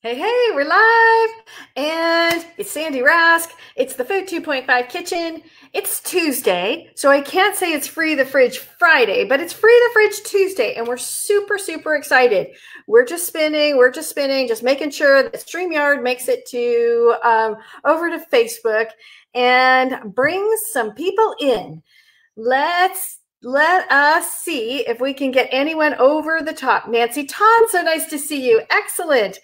Hey, hey, we're live. And it's Sandy Rask. It's the Food 2.5 kitchen. It's Tuesday, so I can't say it's Free the Fridge Friday, but it's Free the Fridge Tuesday, and we're super, super excited. We're just spinning, just making sure that StreamYard makes it to over to Facebook and brings some people in. Let us see if we can get anyone over the top. Nancy Todd, so nice to see you. Excellent.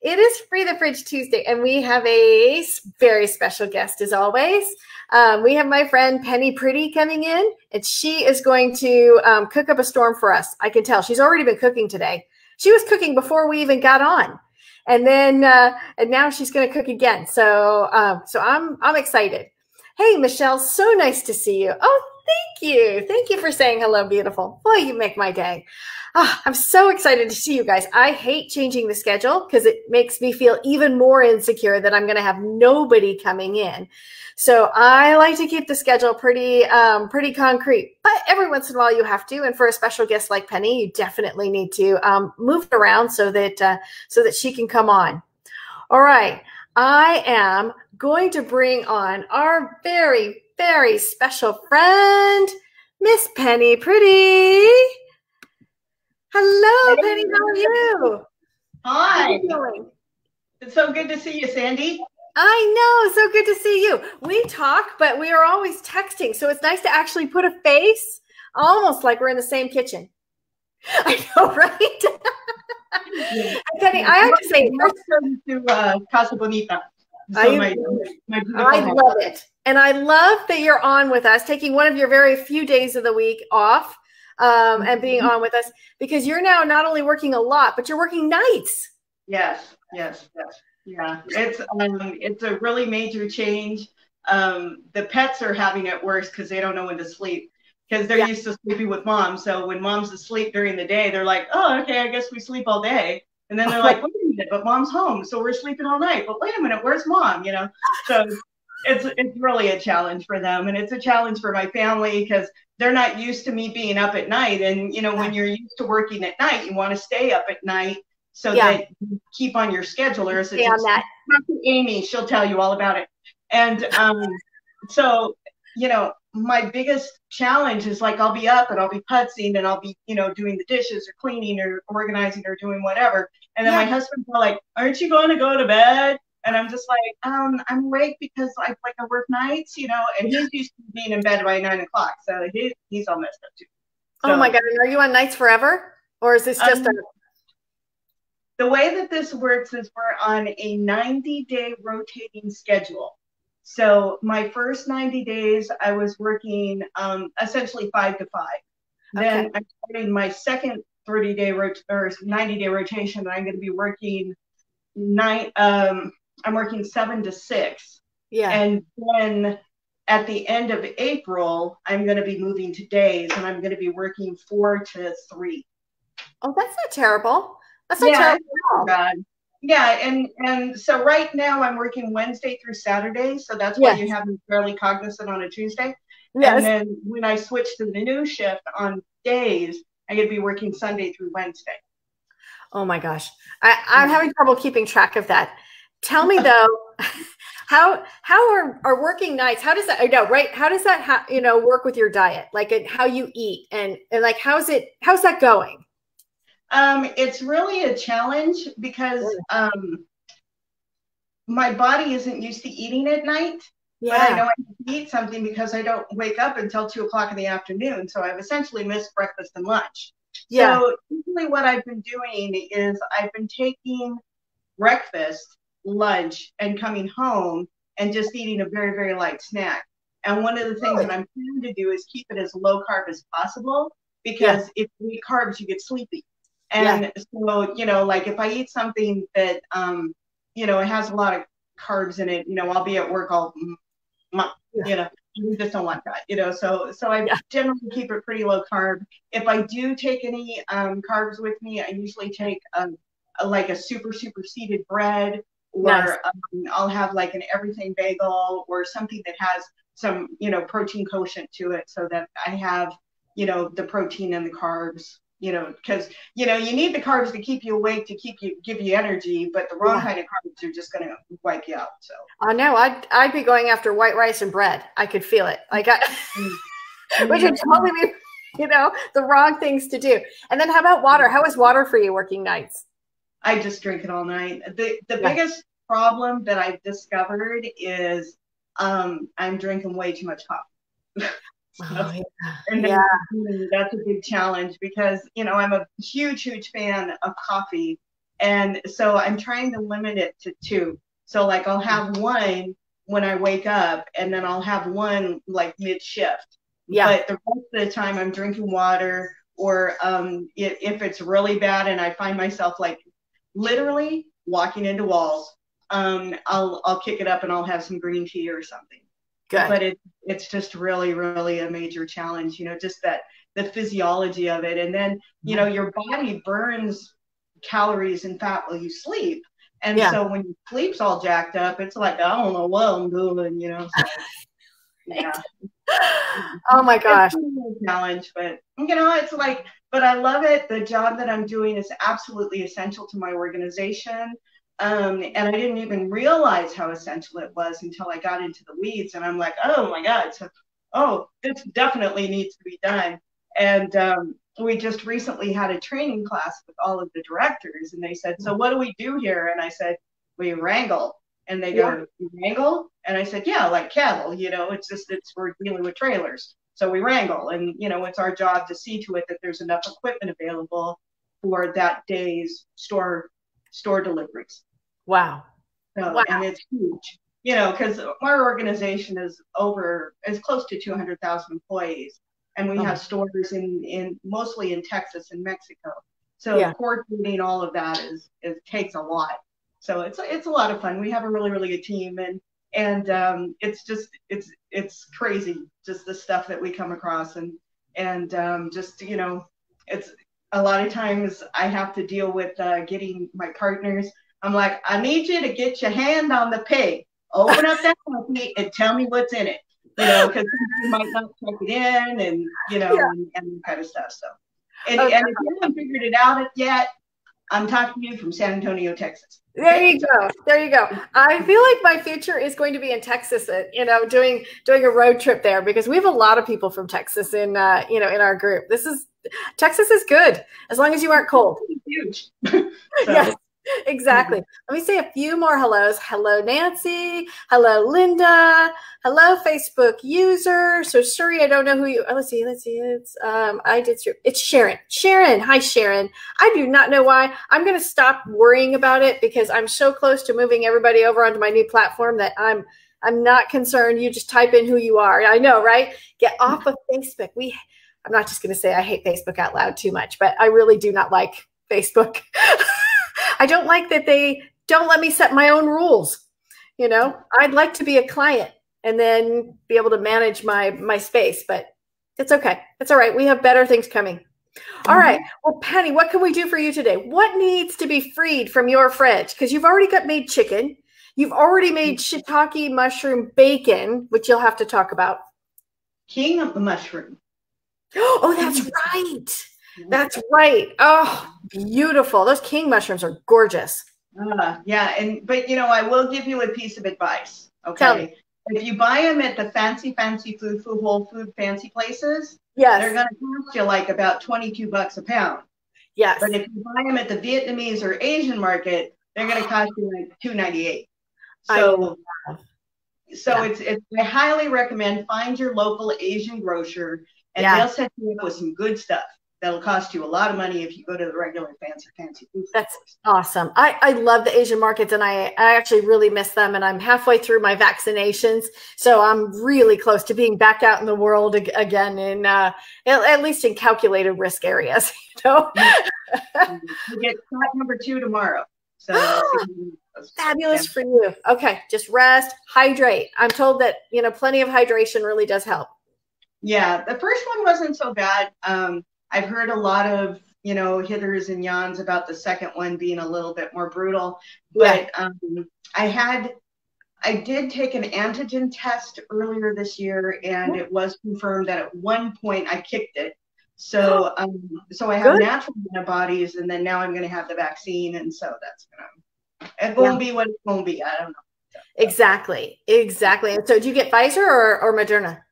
It is Free the Fridge Tuesday, and we have a very special guest as always. We have my friend Penny Priddy coming in, and she is going to cook up a storm for us. I can tell she's already been cooking today. She was cooking before we even got on, and then and now she's going to cook again. So I'm excited. Hey, Michelle, so nice to see you. Oh, thank you. Thank you for saying hello, beautiful. Boy, you make my day. Oh, I'm so excited to see you guys. I hate changing the schedule because it makes me feel even more insecure that I'm going to have nobody coming in. So I like to keep the schedule pretty concrete. But every once in a while you have to. And for a special guest like Penny, you definitely need to move it around so that she can come on. All right. I am going to bring on our very, very special friend, Miss Penny Priddy. Hello, Penny. How are you? Hi. How are you doing? It's so good to see you, Sandy. I know. So good to see you. We talk, but we are always texting. So it's nice to actually put a face, almost like we're in the same kitchen. I know, right? Yeah. Penny, I have to say, welcome to Casa Bonita. So I love it. And I love that you're on with us, taking one of your very few days of the week off and being on with us, because you're now not only working a lot, but you're working nights. Yes. Yeah, it's a really major change. The pets are having it worse because they don't know when to sleep because they're used to sleeping with mom. So when mom's asleep during the day, they're like, oh, okay, I guess we sleep all day. And then they're like, wait a minute, but mom's home, so we're sleeping all night. But wait a minute, where's mom? You know, so it's really a challenge for them, and it's a challenge for my family because they're not used to me being up at night. And you know, when you're used to working at night, you want to stay up at night so that you keep on your schedule. Or so Amy, she'll tell you all about it. And so you know, my biggest challenge is like I'll be up and I'll be putzing and I'll be, you know, doing the dishes or cleaning or organizing or doing whatever. And then my husband's like, aren't you going to go to bed? And I'm just like, I'm awake because I work nights, you know, and he's used to being in bed by 9 o'clock. So he's all messed up too. So, oh my God. Are you on nights forever? Or is this just the way that this works is we're on a 90-day rotating schedule. So my first 90 days, I was working essentially 5 to 5. Then I'm starting my second 90-day rotation, and I'm going to be working I'm working 7 to 6. Yeah. And then at the end of April, I'm going to be moving to days, and I'm going to be working 4 to 3. Oh, that's not terrible. That's not terrible at all. Yeah, and so right now I'm working Wednesday through Saturday, so that's why you have me fairly cognizant on a Tuesday. Yes. And then when I switch to the new shift on days, I'm going to be working Sunday through Wednesday. Oh my gosh, I'm having trouble keeping track of that. Tell me though, how are working nights? How does that? I know, right? How does that work with your diet, like how you eat and like how's that going? It's really a challenge because my body isn't used to eating at night. Yeah. But I know I have to eat something because I don't wake up until 2 o'clock in the afternoon. So I've essentially missed breakfast and lunch. Yeah. So usually what I've been doing is I've been taking breakfast, lunch, and coming home and just eating a very, very light snack. And one of the things that I'm trying to do is keep it as low carb as possible because if you eat carbs, you get sleepy. And so, you know, like if I eat something that, you know, it has a lot of carbs in it, you know, I'll be at work all, you know, you just don't want that, you know, so I generally keep it pretty low carb. If I do take any carbs with me, I usually take like a super seeded bread, or I'll have like an everything bagel or something that has some, you know, protein quotient to it so that I have, you know, the protein and the carbs because you need the carbs to keep you awake, to give you energy, but the wrong kind of carbs are just going to wipe you out. So I know I'd be going after white rice and bread. I could feel it. Like which would totally be, the wrong things to do. And then how about water? How is water for you working nights? I just drink it all night. The biggest problem that I've discovered is I'm drinking way too much coffee. That's a big challenge because, I'm a huge fan of coffee. And so I'm trying to limit it to 2. So like I'll have one when I wake up and then I'll have one like mid shift. Yeah. But the rest of the time I'm drinking water, or if it's really bad and I find myself like literally walking into walls, I'll kick it up and I'll have some green tea or something. Good. But it's just really, really a major challenge, just the physiology of it. And then, your body burns calories and fat while you sleep. And so when your sleep's all jacked up, it's like, I don't know what I'm doing, So, yeah. Oh my gosh. It's a challenge, but it's like, but I love it. The job that I'm doing is absolutely essential to my organization. And I didn't even realize how essential it was until I got into the weeds. And I'm like, oh my God, this definitely needs to be done. And we just recently had a training class with all of the directors, and they said, so what do we do here? And I said, we wrangle. And they go, you wrangle? And I said, yeah, like cattle, we're dealing with trailers. So we wrangle, and, it's our job to see to it that there's enough equipment available for that day's store deliveries. Wow. And it's huge, because our organization is close to 200,000 employees, and we have stores in mostly in Texas and Mexico. So coordinating all of that takes a lot. So it's a lot of fun. We have a really, really good team, and it's crazy, just the stuff that we come across, and it's a lot of times I have to deal with getting my partners. I'm like, I need you to get your hand on the pig, open up that coffee, and tell me what's in it. Because you might not check it in, and and that kind of stuff. So, and if you haven't figured it out yet, I'm talking to you from San Antonio, Texas. There you go. There you go. I feel like my future is going to be in Texas, doing a road trip there, because we have a lot of people from Texas in our group. Texas is good as long as you aren't cold. Huge. Yes. Exactly. Let me say a few more hellos. Hello, Nancy. Hello, Linda. Hello, Facebook user. So, Shuri, I don't know who you. Let's see. It's It's Sharon. Sharon. Hi, Sharon. I do not know why. I'm going to stop worrying about it because I'm so close to moving everybody over onto my new platform that I'm not concerned. You just type in who you are. I know, right? Get off of Facebook. I'm not just going to say I hate Facebook out loud too much, but I really do not like Facebook. I don't like that they don't let me set my own rules. I'd like to be a client and then be able to manage my space, but it's okay. It's all right. We have better things coming. All right. Well, Penny, what can we do for you today? What needs to be freed from your fridge? Because you've already made chicken. You've already made shiitake mushroom bacon, which you'll have to talk about. King of the mushroom. Oh, that's right. That's right. Oh, beautiful. Those king mushrooms are gorgeous. Yeah. But I will give you a piece of advice. Okay. Tell me. If you buy them at the fancy food, whole food, fancy places, they're going to cost you like about $22 a pound. Yes. But if you buy them at the Vietnamese or Asian market, they're going to cost you like $2.98. So I highly recommend find your local Asian grocer, and they'll set you up with some good stuff. That'll cost you a lot of money if you go to the regular fancy food. That's awesome. I love the Asian markets, and I actually really miss them. And I'm halfway through my vaccinations, so I'm really close to being back out in the world again, in at least in calculated risk areas. You get shot number 2 tomorrow. So fabulous for you. Okay, just rest, hydrate. I'm told that plenty of hydration really does help. Yeah, the first one wasn't so bad. I've heard a lot of, hitters and yawns about the second one being a little bit more brutal. But I did take an antigen test earlier this year, and it was confirmed that at one point I kicked it. So, so I have Good. natural antibodies, and then now I'm going to have the vaccine, and so that's it Yeah. won't be what it won't be. I don't know. Exactly. Exactly. And so do you get Pfizer or Moderna?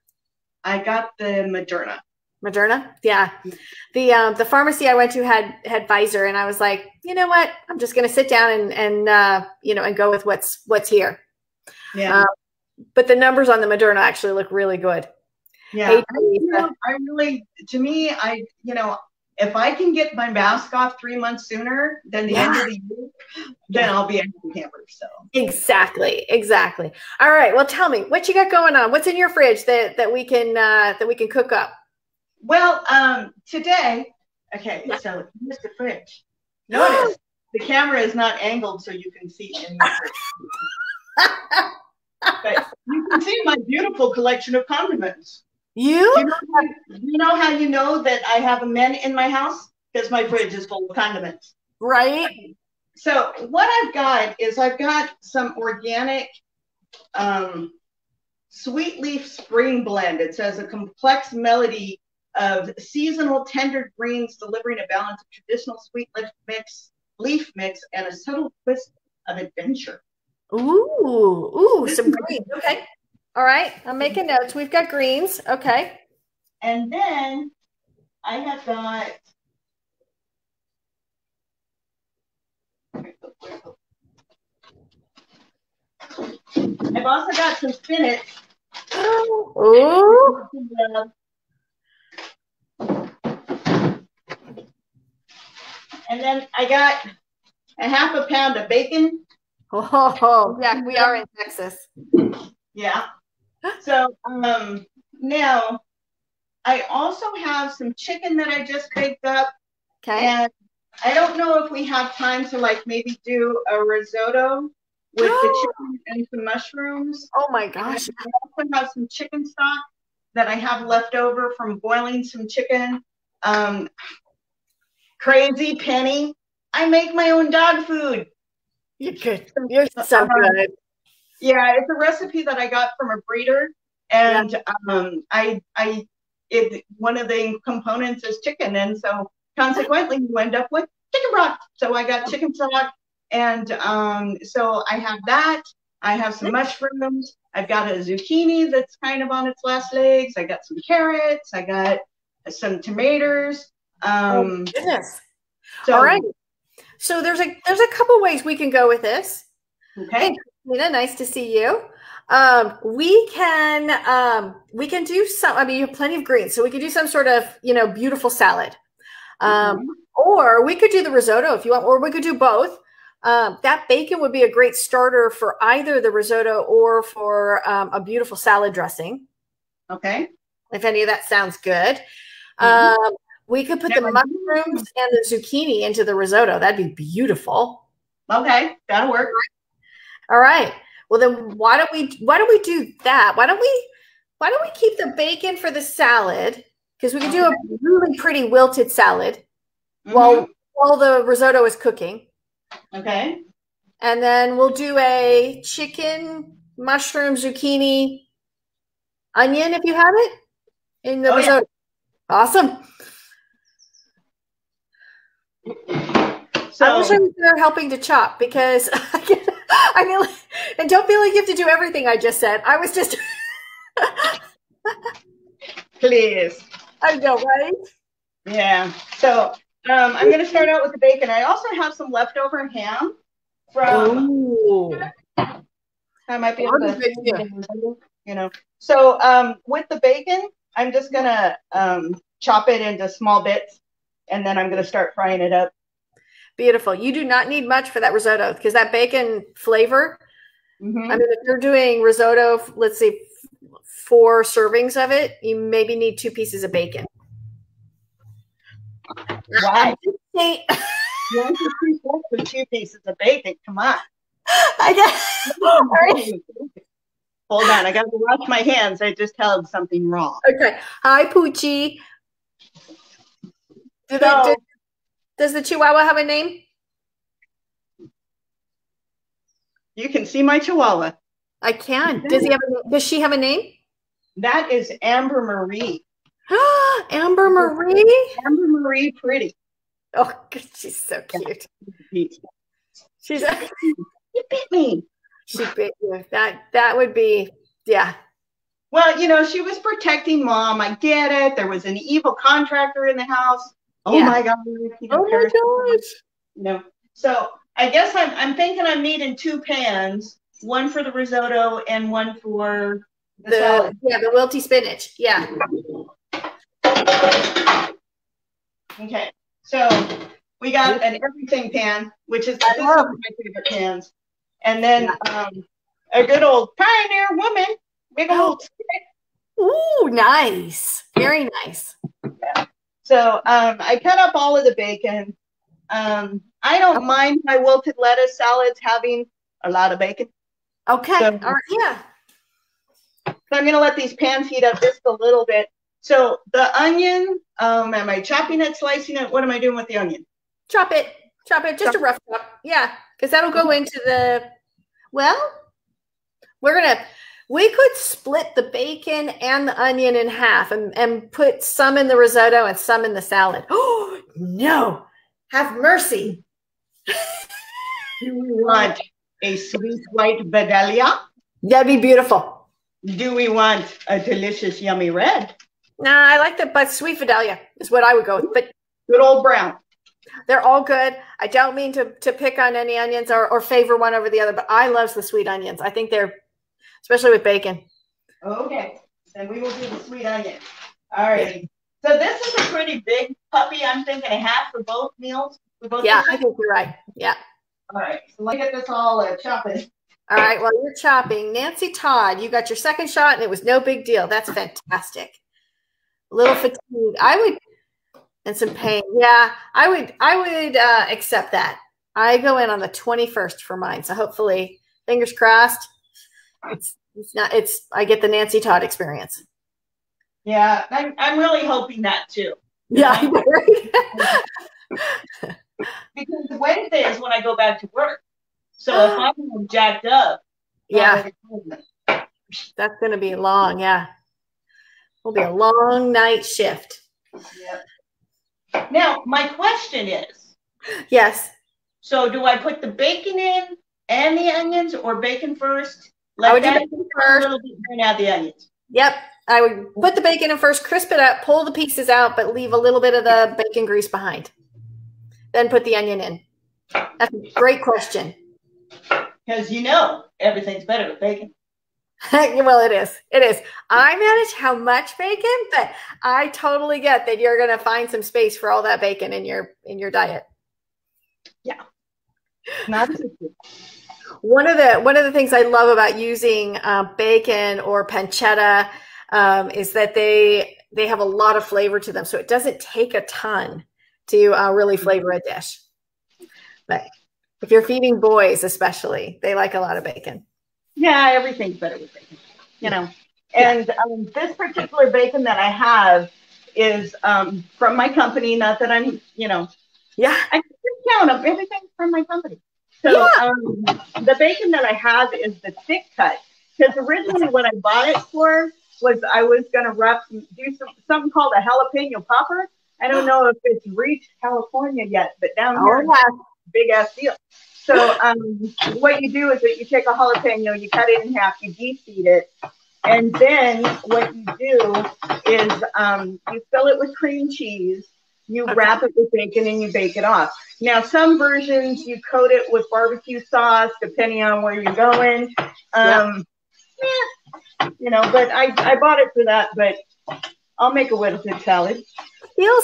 I got the Moderna. Moderna? Yeah. The pharmacy I went to had Pfizer, and I was like, you know what? I'm just going to sit down and you know, and go with what's here. Yeah. But the numbers on the Moderna actually look really good. Yeah. Hey, I really, to me, you know, if I can get my mask off 3 months sooner than the end of the year, then I'll be a camper. So exactly. All right. Well, tell me what you got going on. What's in your fridge that we can cook up? Well, today, okay, so here's the fridge. Notice the camera is not angled so you can see in the fridge. But you can see my beautiful collection of condiments. You know how you know that I have a men in my house? Because my fridge is full of condiments. Right. So what I've got is I've got some organic sweet leaf spring blend. It says a complex melody of seasonal tender greens delivering a balance of traditional sweet leaf mix, and a subtle twist of adventure. Ooh, some greens. Okay. All right. I'm making notes. We've got greens. Okay. And then I have got I've also got some spinach. Ooh. And then I got a half a pound of bacon. Oh, yeah, we are in Texas. Yeah. So now I also have some chicken that I just baked up. Okay. And I don't know if we have time to like maybe do a risotto with the chicken and some mushrooms. Oh my gosh. And I also have some chicken stock that I have left over from boiling some chicken. Crazy Penny. I make my own dog food. You're good. You're so good. Yeah, it's a recipe that I got from a breeder, and one of the components is chicken, and so consequently you end up with chicken broth. So I got chicken stock, and so I have that. I have some mushrooms. I've got a zucchini that's kind of on its last legs. I got some carrots. I got some tomatoes. Oh goodness. So, all right. So there's a couple ways we can go with this. Okay. Hey, Christina, nice to see you. We can do some. I mean, you have plenty of greens, so we could do some sort of beautiful salad. Or we could do the risotto if you want, or we could do both. That bacon would be a great starter for either the risotto or for a beautiful salad dressing. Okay. If any of that sounds good. We could put the mushrooms and the zucchini into the risotto. That'd be beautiful. Okay, that'll work. All right. Well, then why don't we do that? Why don't we keep the bacon for the salad? Because we could do a really pretty wilted salad while the risotto is cooking. Okay. And then we'll do a chicken, mushroom, zucchini, onion if you have it in the risotto. Yeah. Awesome. So, I wish I was there helping to chop because I mean, and don't feel like you have to do everything I just said. I was just please. I know, right? Yeah. So I'm going to start out with the bacon. I also have some leftover ham from. Ooh. I might be able to, So with the bacon, I'm just going to chop it into small bits, and then I'm going to start frying it up. Beautiful. You do not need much for that risotto because that bacon flavor. I mean, if you're doing risotto, let's say 4 servings of it, you maybe need 2 pieces of bacon. Wow. You want to 2 pieces of bacon? Come on. I guess. Right. Hold on. I got to wash my hands. I just held something wrong. Okay. Hi, Poochie. Does the Chihuahua have a name? You can see my Chihuahua. I can. Does she have a name? That is Amber Marie. Amber Marie. Amber Marie Priddy. Oh, she's so cute. She's You bit me. She bit you. That would be, yeah. Well, you know, she was protecting mom. I get it. There was an evil contractor in the house. Oh my God. Oh my gosh. You know, so I guess I'm thinking I'm needing 2 pans, one for the risotto and one for the salad. Yeah, the wilty spinach. Yeah. Okay. So we got an everything pan, which is this is one of my favorite pans. And then a good old Pioneer Woman, big old stick. Ooh, nice. Very nice. Yeah. So I cut up all of the bacon. I don't mind my wilted lettuce salads having a lot of bacon. Okay. So, all right. Yeah. So I'm going to let these pans heat up just a little bit. So the onion, am I chopping it, slicing it? What am I doing with the onion? Chop it. Chop it. Just a rough chop. Yeah. Because that'll go into the, well, we could split the bacon and the onion in half and put some in the risotto and some in the salad. Oh, no. Have mercy. Do we want a sweet white Vidalia? That'd be beautiful. Do we want a delicious yummy red? Nah, I like the but sweet Vidalia is what I would go with. But good old brown. They're all good. I don't mean to pick on any onions or favor one over the other, but I love the sweet onions. I think they're, especially with bacon. Okay, then we will do the sweet onion. All right. So this is a pretty big puppy. I'm thinking a half for both meals. For both I think you're right. Yeah. All right. So let me get this all chopping. All right. While you're chopping, Nancy Todd, you got your second shot and it was no big deal. That's fantastic. A little fatigue. And some pain. Yeah, I would accept that. I go in on the 21st for mine. So hopefully, fingers crossed, I get the Nancy Todd experience. Yeah, I'm really hoping that too. Yeah. Because Wednesday is when I go back to work. So if I'm jacked up. Yeah. That's going to be long. Yeah. It'll be a long night shift. Yeah. Now, my question is. Yes. So do I put the bacon in and the onions or bacon first? I would do bacon first. A little bit and add the onions. Yep. I would put the bacon in first, crisp it up, pull the pieces out, but leave a little bit of the bacon grease behind. Then put the onion in. That's a great question. Because you know everything's better with bacon. Well, it is. It is. I manage how much bacon, but I totally get that you're going to find some space for all that bacon in your diet. Yeah. Not one of the things I love about using bacon or pancetta is that they have a lot of flavor to them, so it doesn't take a ton to really flavor a dish. But if you're feeding boys, especially, they like a lot of bacon. Yeah, everything's better with bacon, you know. And this particular bacon that I have is from my company. Not that I'm, you know. Yeah. I can count up everything from my company. So the bacon that I have is the thick cut. Because originally what I bought it for was I was going to do something called a jalapeno popper. I don't know if it's reached California yet, but down here, big ass deal. So what you do is that you take a jalapeno, you cut it in half, you de-seed it, and then what you do is you fill it with cream cheese, you wrap it with bacon, and you bake it off. Now, some versions you coat it with barbecue sauce, depending on where you're going. You know, but I bought it for that, but I'll make a wilted salad. You're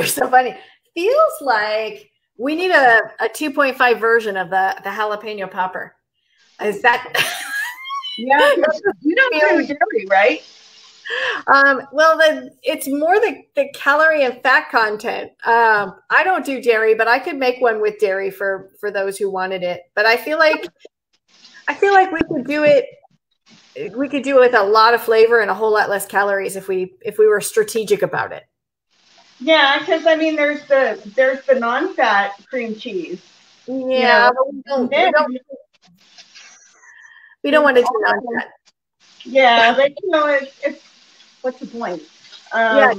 so funny. Feels like we need a 2.5 version of the jalapeno popper. Is that? Yeah, you don't do dairy, right? Well, it's more the calorie and fat content. I don't do dairy, but I could make one with dairy for those who wanted it. But I feel like we could do it. We could do it with a lot of flavor and a whole lot less calories if we were strategic about it. Yeah, because I mean, there's the non-fat cream cheese. Yeah, you know, we don't want to do non-fat. Yeah, but you know, it's what's the point? Yeah,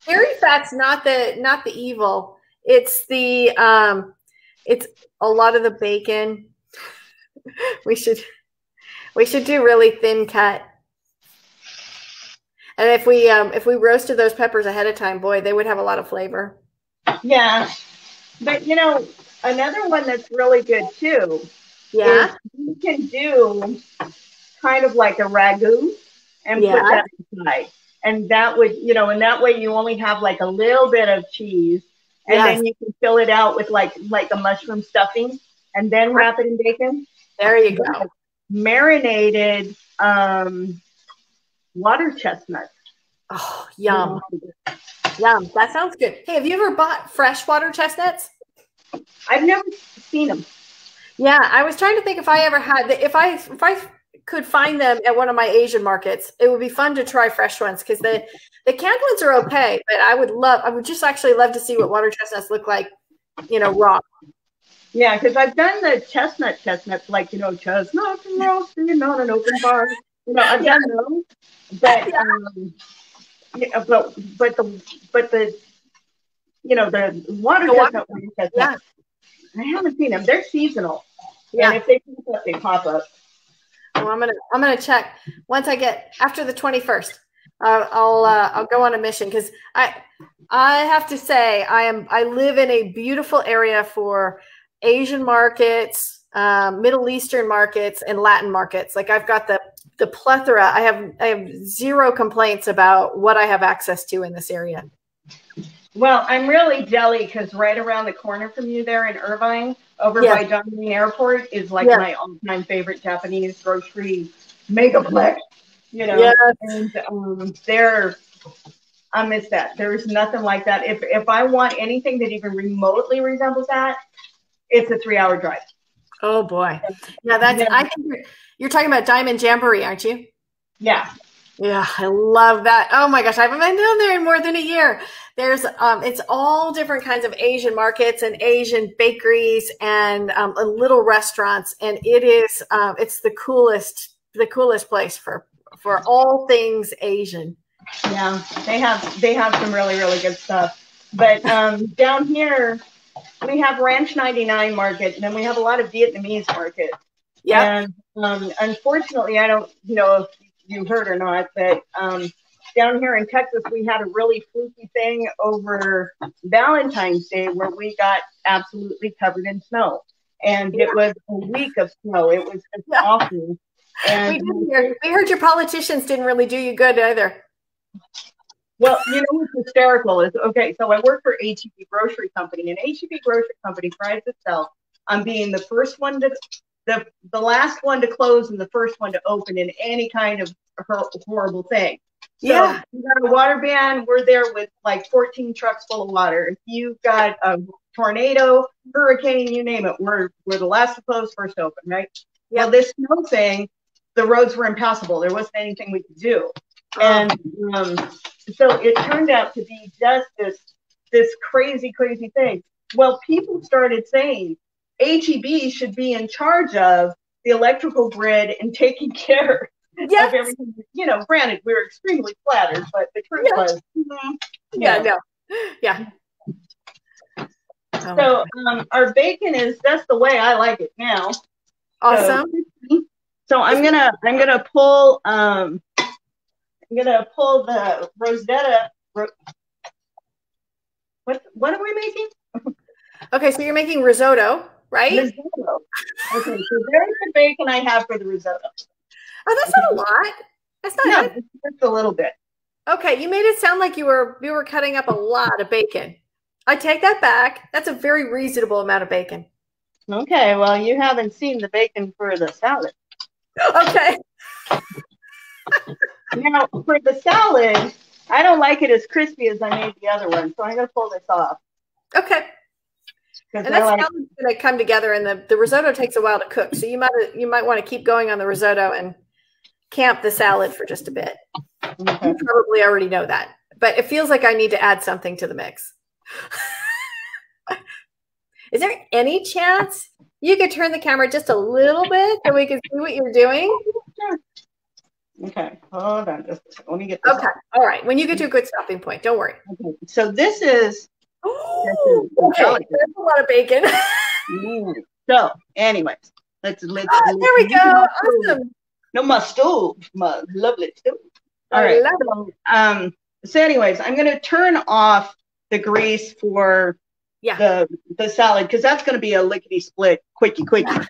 dairy fat's not the evil. It's it's a lot of the bacon. We should do really thin cut. And if we roasted those peppers ahead of time, boy, they would have a lot of flavor. Yeah. But you know, another one that's really good too is you can do kind of like a ragu and put that inside. And that would, you know, and that way you only have like a little bit of cheese. And then you can fill it out with like a mushroom stuffing and then wrap it in bacon. There you go. Marinated water chestnuts. Oh, yum. Yum. That sounds good. Hey, have you ever bought fresh water chestnuts? I've never seen them. Yeah, I was trying to think if I ever had if I could find them at one of my Asian markets. It would be fun to try fresh ones because the canned ones are okay, but I would just actually love to see what water chestnuts look like, you know, raw. Yeah, because I've done the chestnuts, like, you know, chestnuts roasting on an open fire. You know, I've done those, but but the you know, the water chestnuts, I haven't seen them. They're seasonal. Yeah. And if they pop up, they pop up. Well, I'm gonna check once I get after the 21st. I'll go on a mission because I have to say I live in a beautiful area for Asian markets, Middle Eastern markets, and Latin markets. Like I've got the plethora. I have zero complaints about what I have access to in this area. Well, I'm really jelly because right around the corner from you there in Irvine, over by Dongming Airport, is like my all-time favorite Japanese grocery megaplex. You know, and I miss that. There's nothing like that. If I want anything that even remotely resembles that, it's a 3-hour drive. Oh boy, yeah, I think you're talking about Diamond Jamboree, aren't you? Yeah. Yeah, I love that. Oh my gosh, I haven't been down there in more than a year. There's it's all different kinds of Asian markets and Asian bakeries and little restaurants, and it is it's the coolest place for all things Asian. Yeah, they have some really good stuff. But down here we have Ranch 99 market, and then we have a lot of Vietnamese market. Yeah. And unfortunately, I don't know if you heard or not, but down here in Texas, we had a really fluky thing over Valentine's Day where we got absolutely covered in snow. And it was a week of snow. It was just awful. And we heard your politicians didn't really do you good either. Well, you know what's hysterical is, okay, so I work for H-E-B Grocery Company, and H-E-B Grocery Company prides itself on being the first one to the last one to close and the first one to open in any kind of horrible thing. So you got a water ban, we're there with like 14 trucks full of water. If you've got a tornado, hurricane, you name it, we're the last to close, first to open, right? Yeah. Well, this snow thing, the roads were impassable. There wasn't anything we could do. And so it turned out to be just this crazy thing. Well, people started saying H-E-B should be in charge of the electrical grid and taking care of everything. You know, granted, we were extremely flattered, but the truth was, So our bacon that's the way I like it now. Awesome. So I'm gonna pull the Rosetta. What are we making? Okay, so you're making risotto, right? Risotto. Okay, so there's the bacon I have for the risotto. Oh, that's not a lot. That's not just a little bit. Okay, you made it sound like you were cutting up a lot of bacon. I take that back. That's a very reasonable amount of bacon. Okay, well, you haven't seen the bacon for the salad. Okay. Now, for the salad, I don't like it as crispy as I made the other one, so I'm going to pull this off. Okay. And that's salad's going to come together, and the risotto takes a while to cook, so you might want to keep going on the risotto and camp the salad for just a bit. Okay. You probably already know that, but it feels like I need to add something to the mix. Is there any chance you could turn the camera just a little bit so we can see what you're doing? Okay, hold on just a second. Let me get this. Okay, all right. When you get to a good stopping point, don't worry. Okay. So this is. Ooh, okay, there's a lot of bacon. So, anyways, let's there we go. Awesome. No, my stove, my lovely stove. All right. So anyways, I'm going to turn off the grease for the salad because that's going to be a lickety split, quickie. Yeah.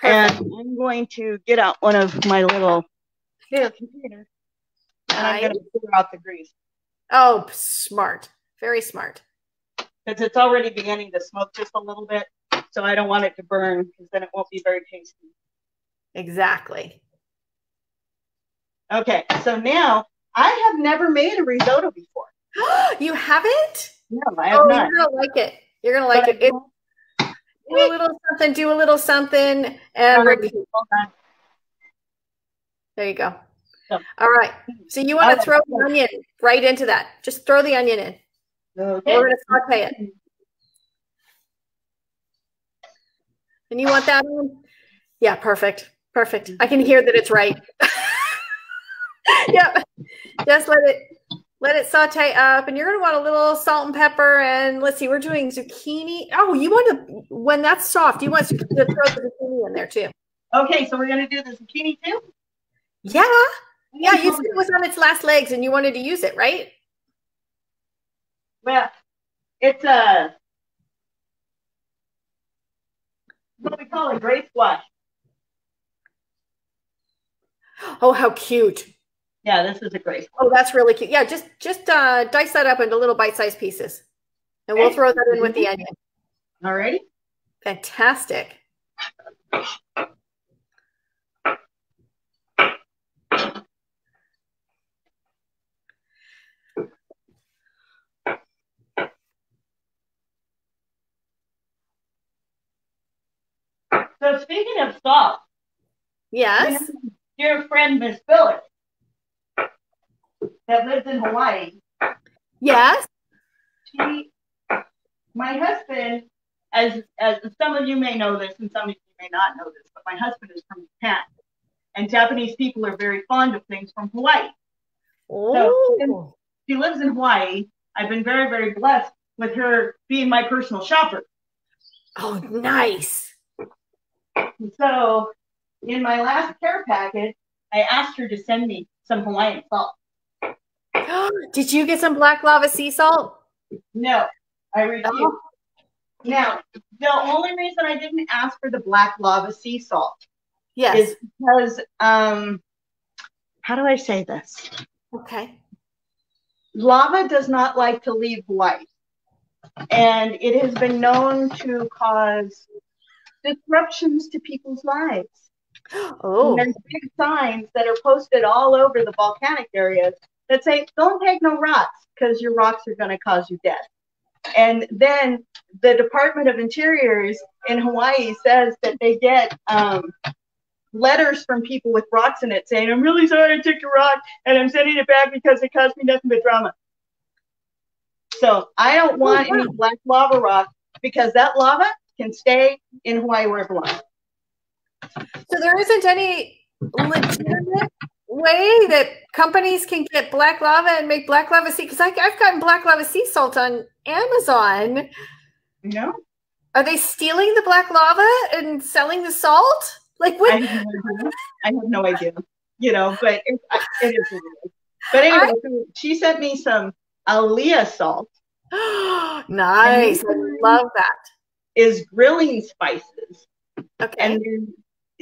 And I'm going to get out one of my little containers, and I'm going to pour out the grease. Oh, smart. Very smart. Because it's already beginning to smoke just a little bit, so I don't want it to burn because then it won't be very tasty. Exactly. Okay, so now I have never made a risotto before. You haven't? No, I have not. You're gonna like it. You're gonna like it. Do a little something, and repeat. There you go. All right. So you want to throw the onion right into that. Just throw the onion in. Okay. We're going to saute it. And you want that on? Yeah, perfect. Perfect. I can hear that it's right. Yep. Just let it saute up, and you're going to want a little salt and pepper. And let's see, we're doing zucchini. Oh, you want to, when that's soft, you want to throw the zucchini in there too. Okay, so we're going to do the zucchini too? Yeah. Yeah, you said it was on its last legs and you wanted to use it, right? Well, it's what we call a gray squash. Oh, how cute. Yeah, this is a gray squash. Oh, that's really cute. Yeah, just dice that up into little bite-sized pieces. And we'll throw that in with the onion. All righty. Fantastic. So speaking of salt, yes, dear friend Miss Phyllis that lives in Hawaii. Yes, my husband, as some of you may know this, and some of you may not know this, but my husband is from Japan, and Japanese people are very fond of things from Hawaii. Oh. So since she lives in Hawaii, I've been very, very blessed with her being my personal shopper. Oh, nice. So in my last care package, I asked her to send me some Hawaiian salt. Did you get some black lava sea salt? No, I refused. Oh. Now, the only reason I didn't ask for the black lava sea salt is because, how do I say this? Okay. Lava does not like to leave Hawaii. And it has been known to cause disruptions to people's lives. Oh. And there's big signs that are posted all over the volcanic areas that say, don't take no rocks because your rocks are going to cause you death. And then the Department of Interiors in Hawaii says that they get letters from people with rocks in it saying, I'm really sorry I took your rock and I'm sending it back because it caused me nothing but drama. So I don't want any black lava rock because that lava can stay in Hawaii where it belongs. So there isn't any legitimate way that companies can get black lava and make black lava sea? Because I've gotten black lava sea salt on Amazon. No. Are they stealing the black lava and selling the salt? Like what? I have no idea. You know, but it is weird. But anyway, she sent me some Alea salt. Nice. I love that. Is grilling spices. Okay. And then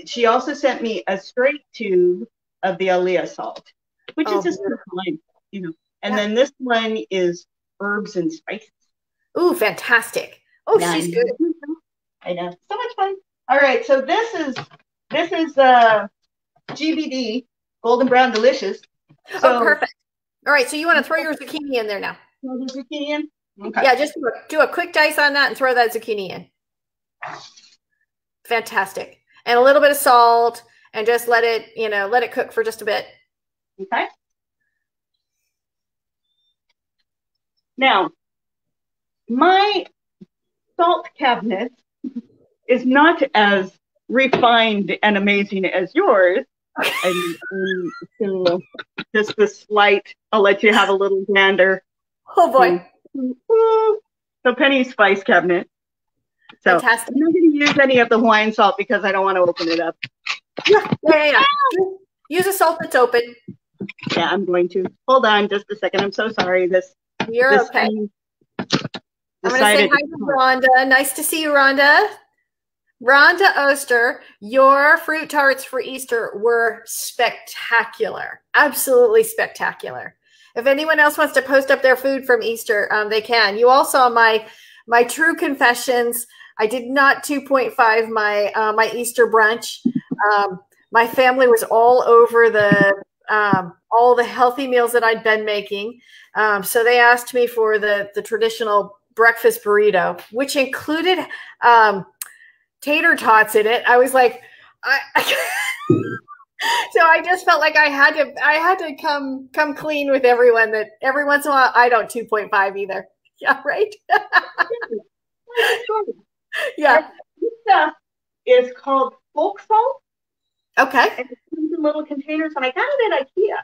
she also sent me a straight tube of the Alea salt, which is just fine, you know. And then this one is herbs and spices. Ooh, fantastic. Oh, yeah, she's good. I know. So much fun. All right, so this is GBD, Golden Brown Delicious. So, perfect. All right, so you want to throw your zucchini in there now. Throw the zucchini in? Okay. Yeah, just do a quick dice on that and throw that zucchini in. Fantastic. And a little bit of salt and just let it cook for just a bit. Okay. Now, my salt cabinet is not as refined and amazing as yours. And so just a slight, I'll let you have a little gander. Oh boy. So Penny's spice cabinet. So Fantastic. I'm not going to use any of the Hawaiian salt because I don't want to open it up. Yeah. Use a salt that's open. Yeah, I'm going to. Hold on just a second. I'm so sorry. You're okay. I'm going to say hi to Rhonda. Nice to see you, Rhonda. Rhonda Oster, your fruit tarts for Easter were spectacular. Absolutely spectacular. If anyone else wants to post up their food from Easter, they can. You all saw my true confessions. I did not 2.5 my Easter brunch. My family was all over all the healthy meals that I'd been making. So they asked me for the traditional breakfast burrito, which included tater tots in it. I was like, so I just felt like I had to come clean with everyone that every once in a while I don't 2.5 either. Yeah, right. Yeah. This stuff is called folk salt. Okay. And it comes in little containers, and I got it at IKEA.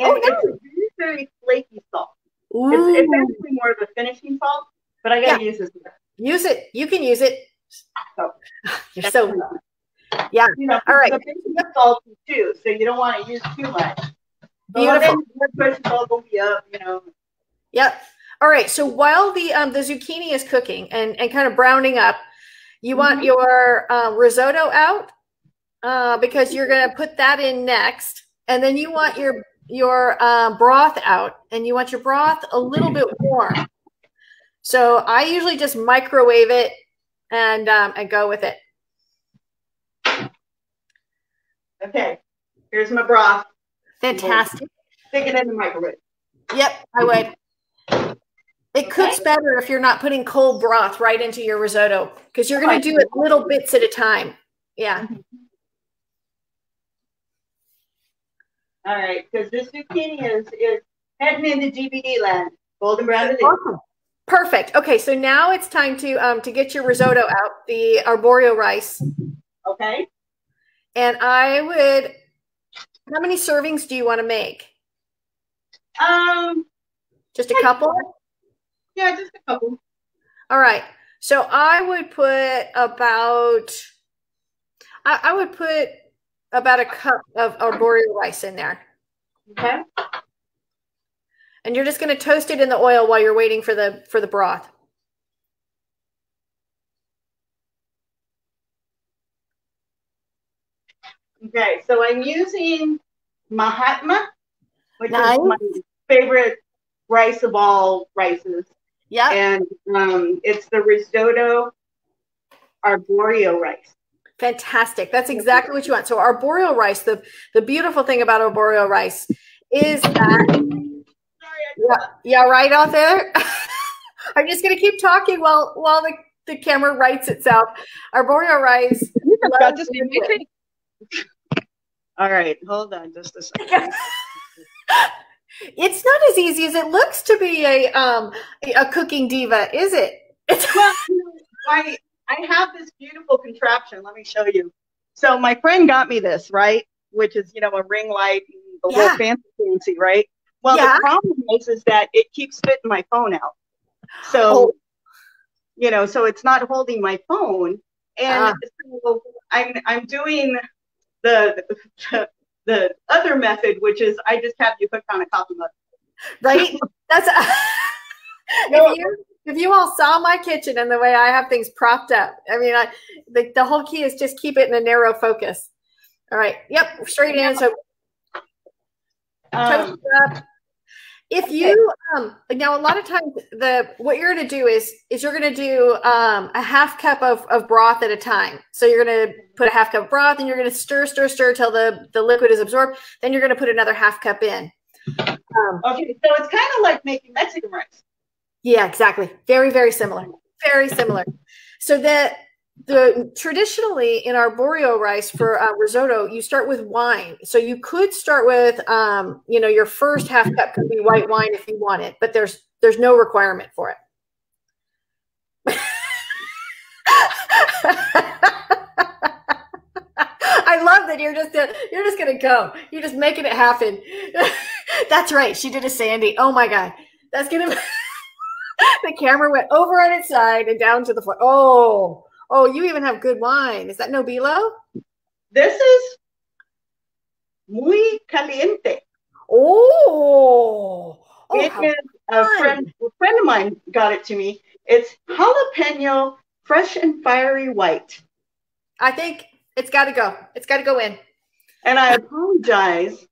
And it's a very, very flaky salt. It's actually more of a finishing salt, but I got to use this. Use it. You can use it. So, you're so yeah. All right. The basic salt too, so you don't want to use too much. Beautiful. Blood pressure will be up, Yep. All right. So while the zucchini is cooking and kind of browning up, you want your risotto out because you're going to put that in next, and then you want your broth out, and you want your broth a little bit warm. So I usually just microwave it and go with it. Okay, here's my broth. Fantastic. Stick it in the microwave. Yep, I would. It cooks better if you're not putting cold broth right into your risotto because you're going to do it little bits at a time. Yeah. All right, because this zucchini is heading into DVD land. Golden brown it is. Awesome. Perfect. Okay, so now it's time to get your risotto out, the arborio rice. Okay. And I would. How many servings do you want to make? Just a couple? Yeah, just a couple. All right. So I would put about a cup of arborio rice in there. Okay. And you're just going to toast it in the oil while you're waiting for the broth. Okay, so I'm using Mahatma, which nice. is my favorite rice of all rices. Yeah. And it's the risotto arborio rice. Fantastic. That's exactly what you want. So arborio rice, the beautiful thing about arborio rice is that yeah, right out there. I'm just going to keep talking while the camera writes itself. Arborio rice. All right, hold on just a second. It's not as easy as it looks to be a cooking diva, is it? Well, I have this beautiful contraption. Let me show you. So my friend got me this, right? Which is, a ring light and the whole fancy, right? Well, the problem is that it keeps spitting my phone out. So, so it's not holding my phone. And so I'm doing the other method, which is I just have you hooked on a coffee mug. Right? That's if you all saw my kitchen and the way I have things propped up, I mean, the whole key is just keep it in a narrow focus. All right. Yep. Straight in. So toast it up. If you now a lot of times what you're going to do is you're going to do a half cup of broth at a time. So you're going to put a half cup of broth and you're going to stir till the liquid is absorbed. Then you're going to put another half cup in. Okay, so it's kind of like making Mexican rice. Yeah, exactly. Very, very similar. Very similar. So the traditionally in arborio rice for risotto, you start with wine. So you could start with, your first half cup could be white wine if you want it, but there's no requirement for it. I love that you're just gonna go. You're just making it happen. That's right. She did a Sandy. Oh my God. That's gonna. The camera went over on its side and down to the floor. Oh, you even have good wine. Is that Nobilo? This is muy caliente. Oh, it is a friend of mine got it to me. It's jalapeno, fresh and fiery white. I think it's got to go. It's got to go in. And I apologize.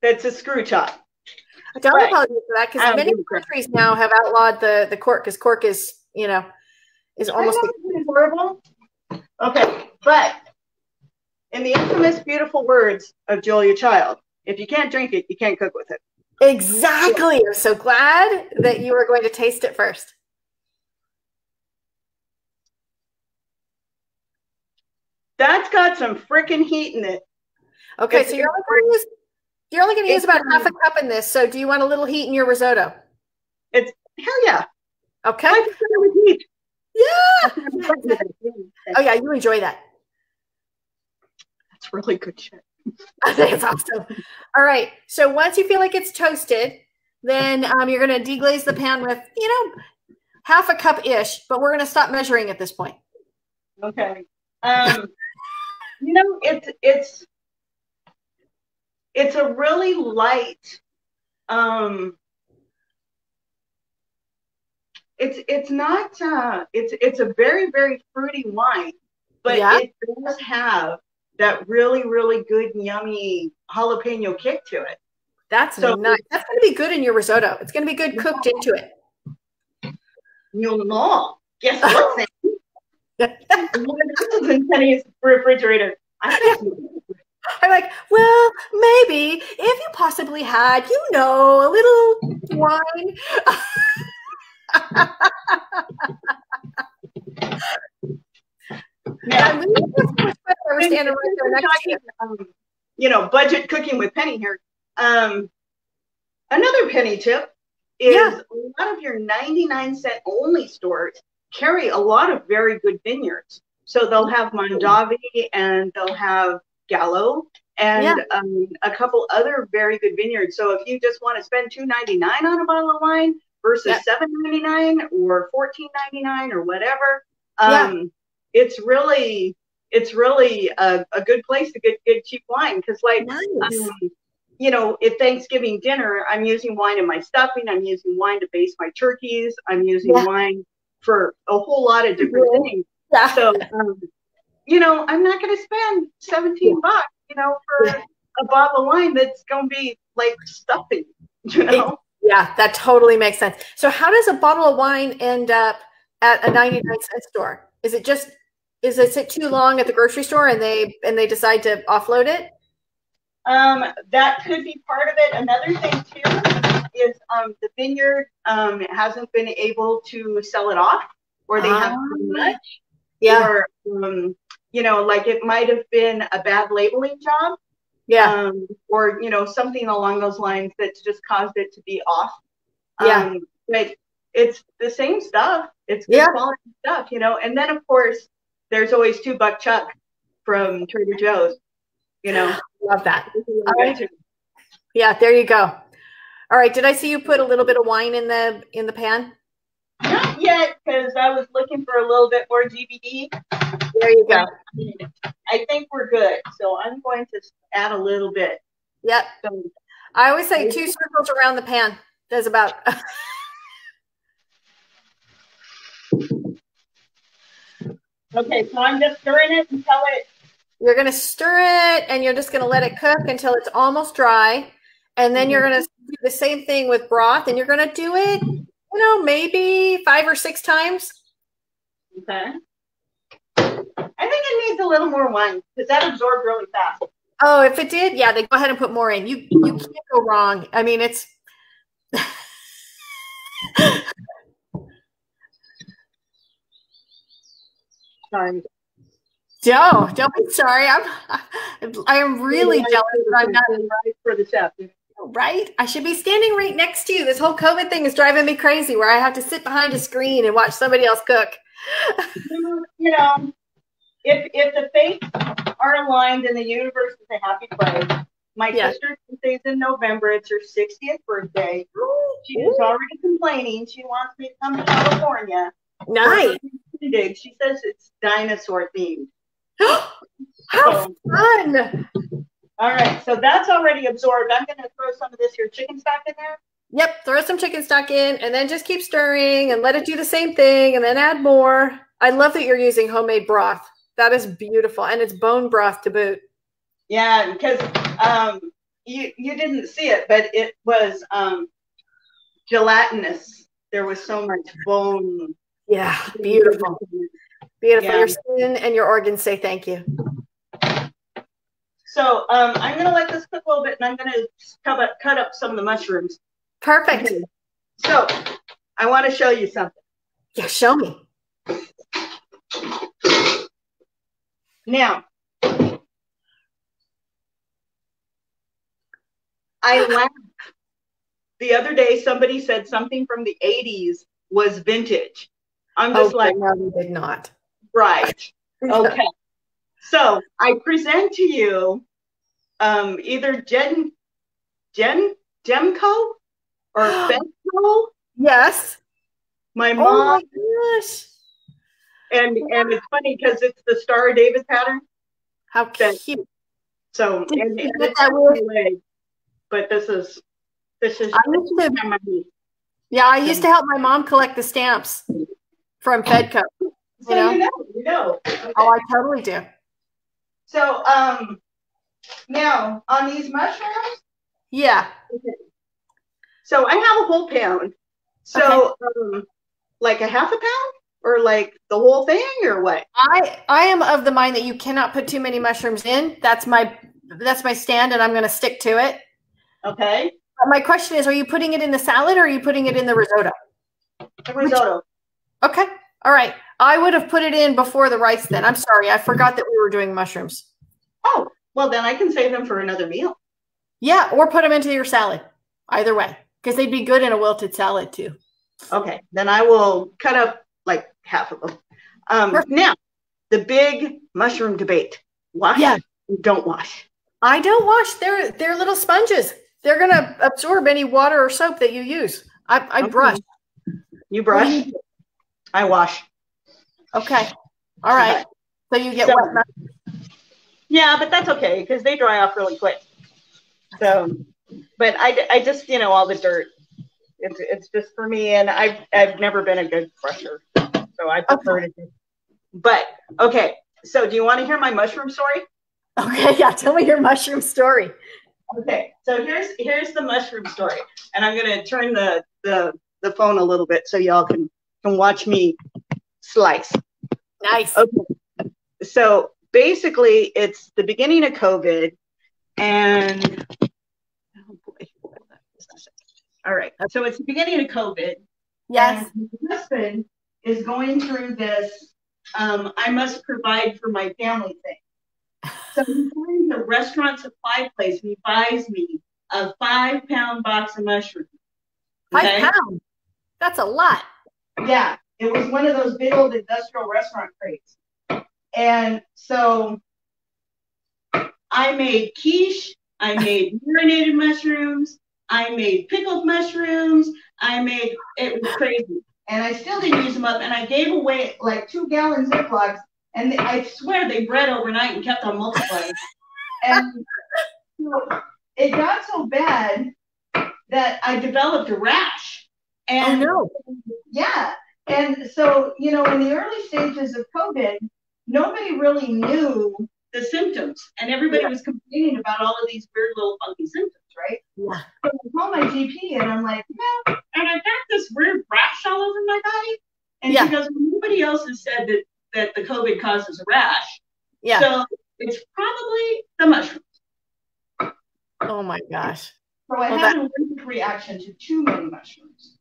That's a screw top. I don't apologize for that because many countries now have outlawed the cork because cork is, is almost horrible. Okay, but in the infamous beautiful words of Julia Child, if you can't drink it, you can't cook with it. Exactly. I'm so glad that you were going to taste it first. That's got some freaking heat in it. Okay, so you're only going to use about half a cup in this. So do you want a little heat in your risotto? It's hell yeah. Okay. Heat. Yeah. Oh yeah, you enjoy that. That's really good shit. That's awesome. All right. So once you feel like it's toasted, then you're going to deglaze the pan with, half a cup-ish, but we're going to stop measuring at this point. Okay. It's a really light, it's a very, very fruity wine, but it does have that really, really good, yummy jalapeno kick to it. That's nice. That's going to be good in your risotto. It's going to be good cooked into it. You'll know. Guess what, Sam? This is in Penny's refrigerator. I'm like, well, maybe if you possibly had, a little wine. Yeah. Budget cooking with Penny here. Another Penny tip is a lot of your 99-cent only stores carry a lot of very good vineyards. So they'll have Mondavi and they'll have Gallo and a couple other very good vineyards. So if you just want to spend $2.99 on a bottle of wine versus $7.99 or $14.99 or whatever, it's really a good place to get good cheap wine because at Thanksgiving dinner, I'm using wine in my stuffing. I'm using wine to baste my turkeys. I'm using wine for a whole lot of different things. Yeah. So, I'm not going to spend $17, for a bottle of wine that's going to be like stuffing, Yeah, that totally makes sense. So how does a bottle of wine end up at a 99-cent store? Is it sit too long at the grocery store and they decide to offload it? That could be part of it. Another thing too is the vineyard hasn't been able to sell it off, or they have too much. Yeah. Or like it might have been a bad labeling job. Yeah. Or something along those lines that just caused it to be off. Yeah. But it's the same stuff. It's good quality stuff, And then of course there's always $2 Chuck from Trader Joe's. Love that. Yeah, there you go. All right. Did I see you put a little bit of wine in the pan? Not yet, because I was looking for a little bit more GBD. There you go. I think we're good. So I'm going to add a little bit. Yep. So, I always say 2 circles around the pan. That's about. Okay, so I'm just stirring it until it. You're going to stir it, and you're just going to let it cook until it's almost dry. And then you're going to do the same thing with broth, and you're going to do it, maybe 5 or 6 times. Okay. I think it needs a little more wine because that absorbed really fast. Oh, if it did, then go ahead and put more in. You can't go wrong. I mean, it's. Sorry. Don't be sorry. I am really jealous that I'm not right for the chef. Right? I should be standing right next to you. This whole COVID thing is driving me crazy where I have to sit behind a screen and watch somebody else cook. If the face are aligned and the universe is a happy place. My sister's birthday is in November. It's her 60th birthday. She is already complaining. She wants me to come to California. Nice. She says it's dinosaur themed. How fun! All right, so that's already absorbed. I'm going to throw some of this here chicken stock in there. Yep, throw some chicken stock in and then just keep stirring and let it do the same thing and then add more. I love that you're using homemade broth. That is beautiful. And it's bone broth to boot. Yeah, because you didn't see it, but it was gelatinous. There was so much bone. Yeah, beautiful. Beautiful. Yeah. Your skin and your organs say thank you. So I'm going to let this cook a little bit, and I'm going to cut up some of the mushrooms. Perfect. Okay. So I want to show you something. Yeah, show me. Now, I laughed. The other day, somebody said something from the 80s was vintage. I'm just like, no, we did not. Right. Okay. So I present to you either Gemco or Fedco. Yes. My mom. Oh my gosh. And it's funny because it's the Star of David pattern. How cute. So and get that with? But this is I used to help my mom collect the stamps from Fedco. So you know. Okay. Oh, I totally do. So now on these mushrooms. Yeah. Okay. So I have a whole pound. So like a half a pound or like the whole thing or what? I am of the mind that you cannot put too many mushrooms in. That's my stand and I'm going to stick to it. Okay. But my question is, are you putting it in the salad or are you putting it in the risotto? The risotto. Okay. All right. I would have put it in before the rice then. I'm sorry. I forgot that we were doing mushrooms. Oh, well then I can save them for another meal. Yeah, or put them into your salad. Either way. Because they'd be good in a wilted salad too. Okay. Then I will cut up like half of them. Now, the big mushroom debate. Wash or don't wash? I don't wash. They're little sponges. They're going to absorb any water or soap that you use. I brush. You brush? I wash. Okay. All right. So you get wet. Yeah, but that's okay because they dry off really quick. So, but I just, all the dirt. It's just for me, and I've never been a good brusher, so I prefer to. But okay, so do you want to hear my mushroom story? Okay, yeah, tell me your mushroom story. Okay, so here's the mushroom story, and I'm gonna turn the phone a little bit so y'all can watch me slice. Nice. Okay, so basically it's the beginning of COVID, and oh boy. All right. So it's the beginning of COVID. Yes. And my husband is going through this, I must provide for my family thing. So he finds a restaurant supply place and he buys me a 5-pound box of mushrooms. 5 pounds? That's a lot. Yeah. It was one of those big old industrial restaurant crates. And so I made quiche. I made marinated mushrooms. I made pickled mushrooms. It was crazy. And I still didn't use them up. And I gave away like 2-gallon Ziplocs. And I swear they bred overnight and kept on multiplying. And so it got so bad that I developed a rash. And yeah. And so, in the early stages of COVID, nobody really knew the symptoms. And everybody was complaining about all of these weird little funky symptoms. Right? Yeah. So I call my GP and I'm like, and I got this weird rash all over my body. And she goes, nobody else has said that the COVID causes a rash. Yeah. So it's probably the mushrooms. Oh my gosh. So I had an allergic reaction to too many mushrooms.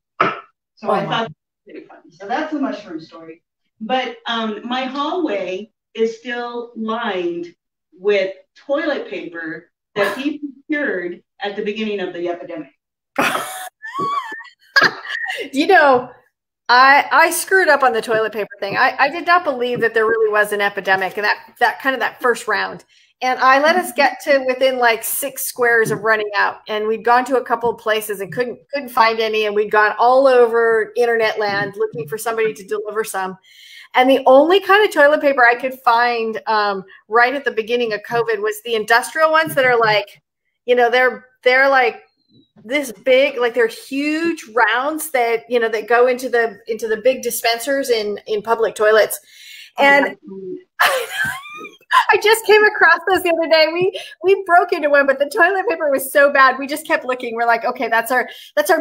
So I thought that was pretty funny. So that's the mushroom story. But my hallway is still lined with toilet paper that he procured at the beginning of the epidemic. I screwed up on the toilet paper thing. I did not believe that there really was an epidemic and that kind of that first round. And I let us get to within like 6 squares of running out. And we'd gone to a couple of places and couldn't find any. And we'd gone all over internet land looking for somebody to deliver some. And the only kind of toilet paper I could find right at the beginning of COVID was the industrial ones that are like, you know, they're like this big, like they're huge rounds that, you know, that go into the big dispensers in public toilets. And I just came across those the other day. We broke into one, but the toilet paper was so bad. We just kept looking. We're like, okay, that's our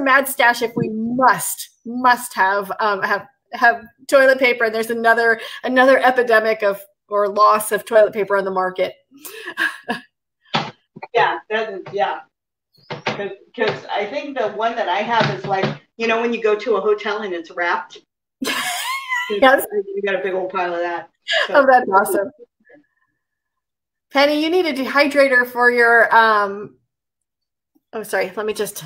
mad stash if we must have toilet paper. And there's another epidemic or loss of toilet paper on the market. Yeah, because I think the one that I have is like, you know, when you go to a hotel and it's wrapped. Yes, you got a big old pile of that. So. Oh, that's awesome. Penny, you need a dehydrator for your sorry, let me just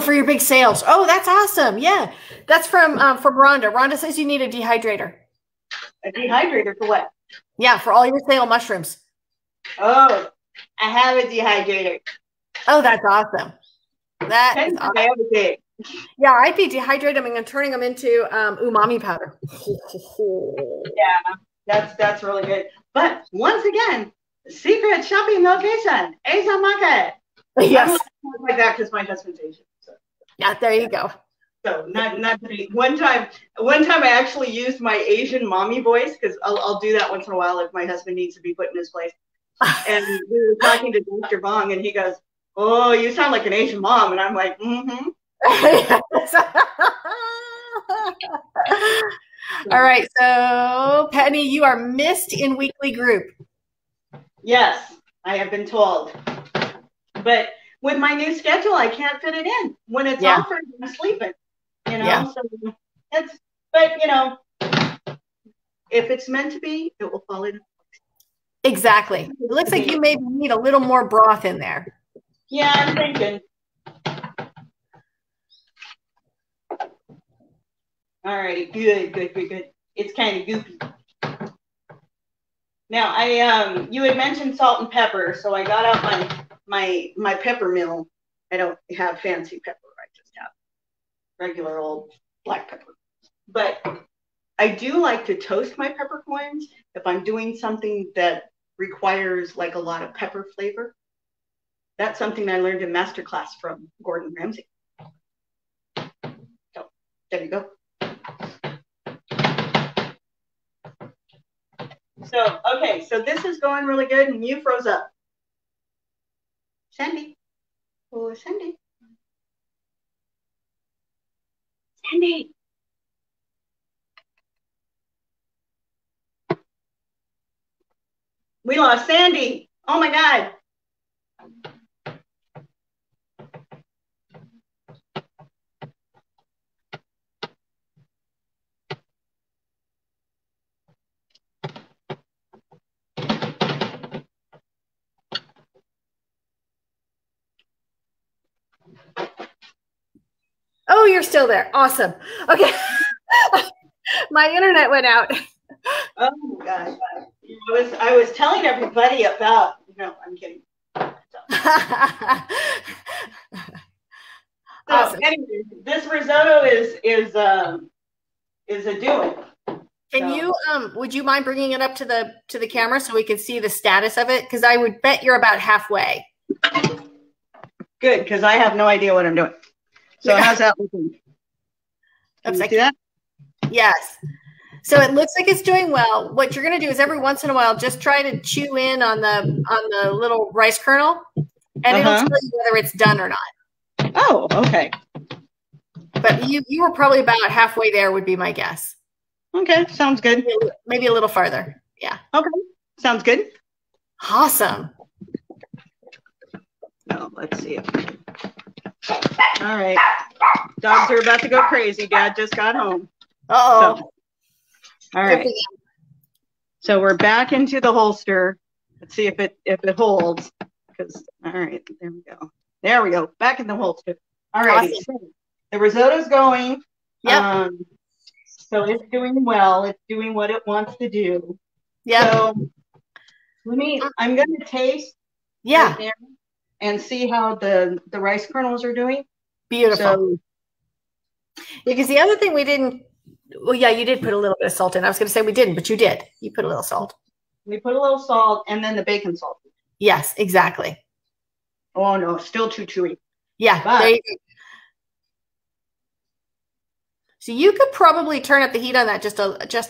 for your big sales. Oh, that's awesome. Yeah. That's from Rhonda. Rhonda says you need a dehydrator. A dehydrator for what? Yeah, for all your sale mushrooms. Oh, I have a dehydrator. Oh, that's awesome. That is awesome. Yeah, I'd be dehydrating them and turning them into umami powder. Yeah, that's really good. But once again, secret shopping location, Asian market. Yes, like that because my husband's Asian. So. Yeah, there you go. So not to be. One time I actually used my Asian mommy voice because I'll do that once in a while if my husband needs to be put in his place. And we were talking to Dr. Bong, and he goes, "Oh, you sound like an Asian mom," and I'm like, "Mm-hmm." All right, so Penny, you are missed in weekly group. Yes, I have been told, but with my new schedule, I can't fit it in. When it's offered, I'm sleeping. You know, so but you know, if it's meant to be, it will fall in. Exactly. It looks like you maybe need a little more broth in there. Yeah, I'm thinking. All right, good. It's kind of goopy. Now, you had mentioned salt and pepper, so I got out my pepper mill. I don't have fancy pepper. I just have regular old black pepper. But I do like to toast my peppercorns if I'm doing something that requires like a lot of pepper flavor. That's something I learned in masterclass from Gordon Ramsay. So there you go. So, okay, so this is going really good, and you froze up. Sandy. Oh, Sandy. Sandy. We lost Sandy. Oh, my God. Oh, you're still there. Awesome. Okay. My internet went out. Oh my gosh. I was telling everybody about, no, I'm kidding. Awesome. Anyway, this risotto is a doing. Can you would you mind bringing it up to the camera so we can see the status of it? Because I would bet you're about halfway. Good, because I have no idea what I'm doing. So how's that looking? Can you see that? Yes. So it looks like it's doing well. What you're going to do is every once in a while, just try to chew in on the little rice kernel, and it'll tell you whether it's done or not. Oh, okay. But you were probably about halfway there, would be my guess. Okay, sounds good. Maybe a little farther. Yeah. Okay, sounds good. Awesome. No, let's see. All right. Dogs are about to go crazy. Dad just got home. Uh-oh. So, all right. So we're back into the holster. Let's see if it holds. Because all right, there we go. There we go. Back in the holster. All right. Awesome. the risotto's going. Yep. So it's doing well. It's doing what it wants to do. Yep. So I'm going to taste yeah. right there and see how the rice kernels are doing. Beautiful. So, because the other thing we didn't, well, yeah, you did put a little bit of salt in. I was going to say we didn't, but you did. You put a little salt. We put a little salt and then the bacon salt. Yes, exactly. Oh, no, still too chewy. Yeah. There you go. So you could probably turn up the heat on that just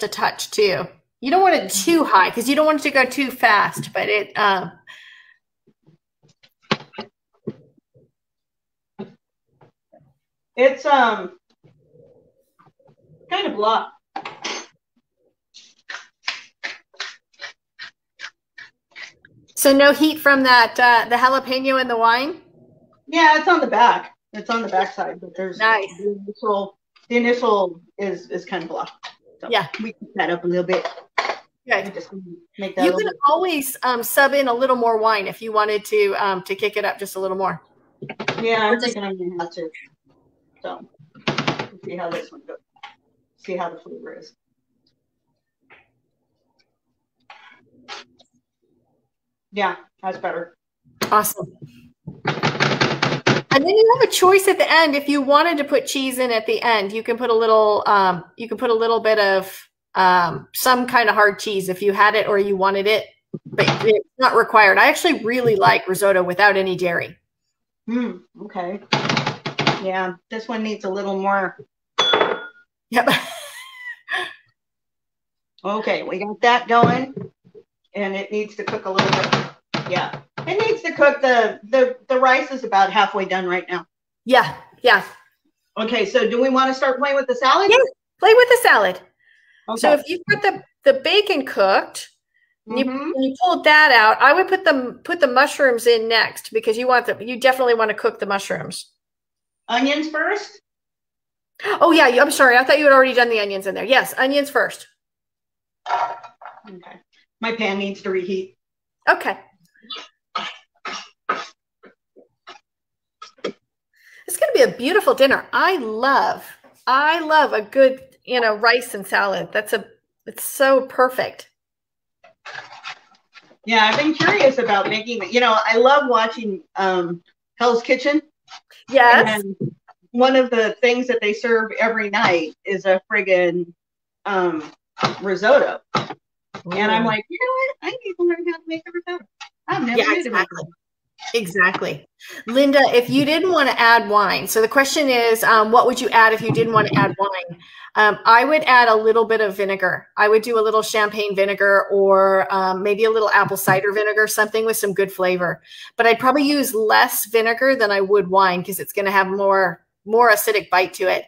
a touch too. You don't want it too high because you don't want it to go too fast, but it it's kind of blah. So no heat from that the jalapeno and the wine? Yeah, it's on the back. It's on the back side, but there's nice. The initial is kind of blah. So yeah, we can that up a little bit. Good. Just make that you can always sub in a little more wine if you wanted to kick it up just a little more. Yeah, I'm thinking I'm gonna have to. So let's see how this one goes. See how the flavor is. Yeah, that's better. Awesome. And then you have a choice at the end. If you wanted to put cheese in at the end, you can put a little. You can put a little bit of some kind of hard cheese if you had it or you wanted it, but it's not required. I actually really like risotto without any dairy. Okay. Yeah, this one needs a little more. Yep. Okay, we got that going, and it needs to cook a little bit. Yeah. It needs to cook. The rice is about halfway done right now. Yeah. Okay, so do we want to start playing with the salad? Yes, play with the salad. Okay. So if you put the bacon cooked, and you pulled that out, I would put the mushrooms in next because you definitely want to cook the mushrooms. Onions first? Oh yeah, I'm sorry. I thought you had already done the onions in there. Yes, onions first. Okay. My pan needs to reheat. Okay. It's going to be a beautiful dinner. I love a good, rice and salad. It's so perfect. Yeah, I've been curious about making, I love watching Hell's Kitchen. Yes. And one of the things that they serve every night is a friggin' risotto. Ooh. And I'm like, you know what? I need to learn how to make a risotto. I've never made exactly. Exactly. Linda, if you didn't want to add wine, so the question is, what would you add if you didn't want to add wine? I would add a little bit of vinegar. I would do a little champagne vinegar or maybe a little apple cider vinegar, something with some good flavor. But I'd probably use less vinegar than I would wine because it's going to have more acidic bite to it.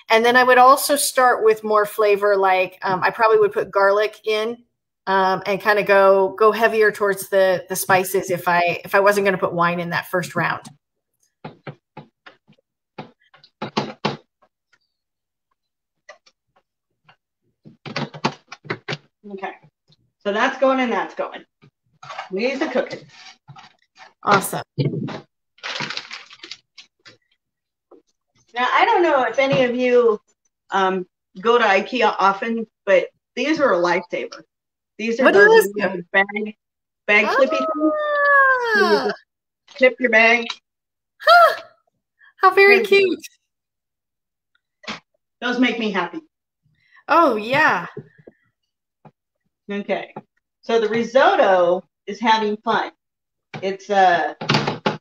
And then I would also start with more flavor, like I probably would put garlic in. And kind of go heavier towards the spices if I wasn't going to put wine in that first round. Okay, so that's going and that's going. We need to cook it. Awesome. Now I don't know if any of you go to IKEA often, but these are a lifesaver. These are those bag clippy things. You just clip your bag. Huh. How very cute. Those make me happy. Oh, yeah. Okay. So the risotto is having fun. It's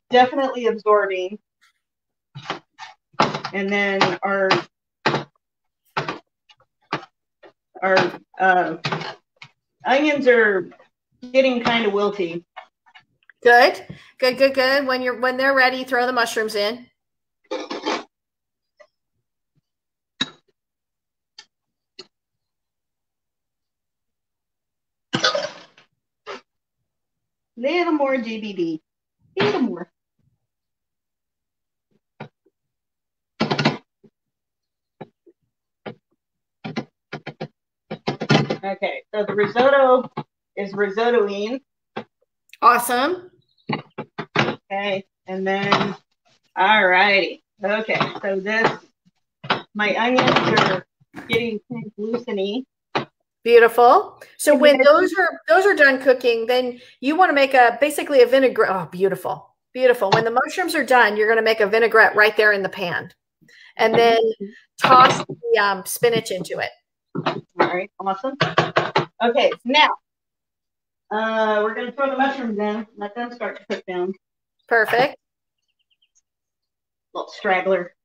definitely absorbing. And then our onions are getting kind of wilty. Good. When they're ready, throw the mushrooms in. Little more GBD. Little more. Okay, so the risotto is risottoing. Awesome. Okay, and then, all righty. Okay, so this My onions are getting translucent-y. Beautiful. So when those are done cooking, then you want to make basically a vinaigrette. Oh, beautiful. Beautiful. When the mushrooms are done, you're going to make a vinaigrette right there in the pan. And then toss the spinach into it. All right, awesome. Okay, now we're going to throw the mushrooms in, let them start to cook down. Perfect. Little straggler.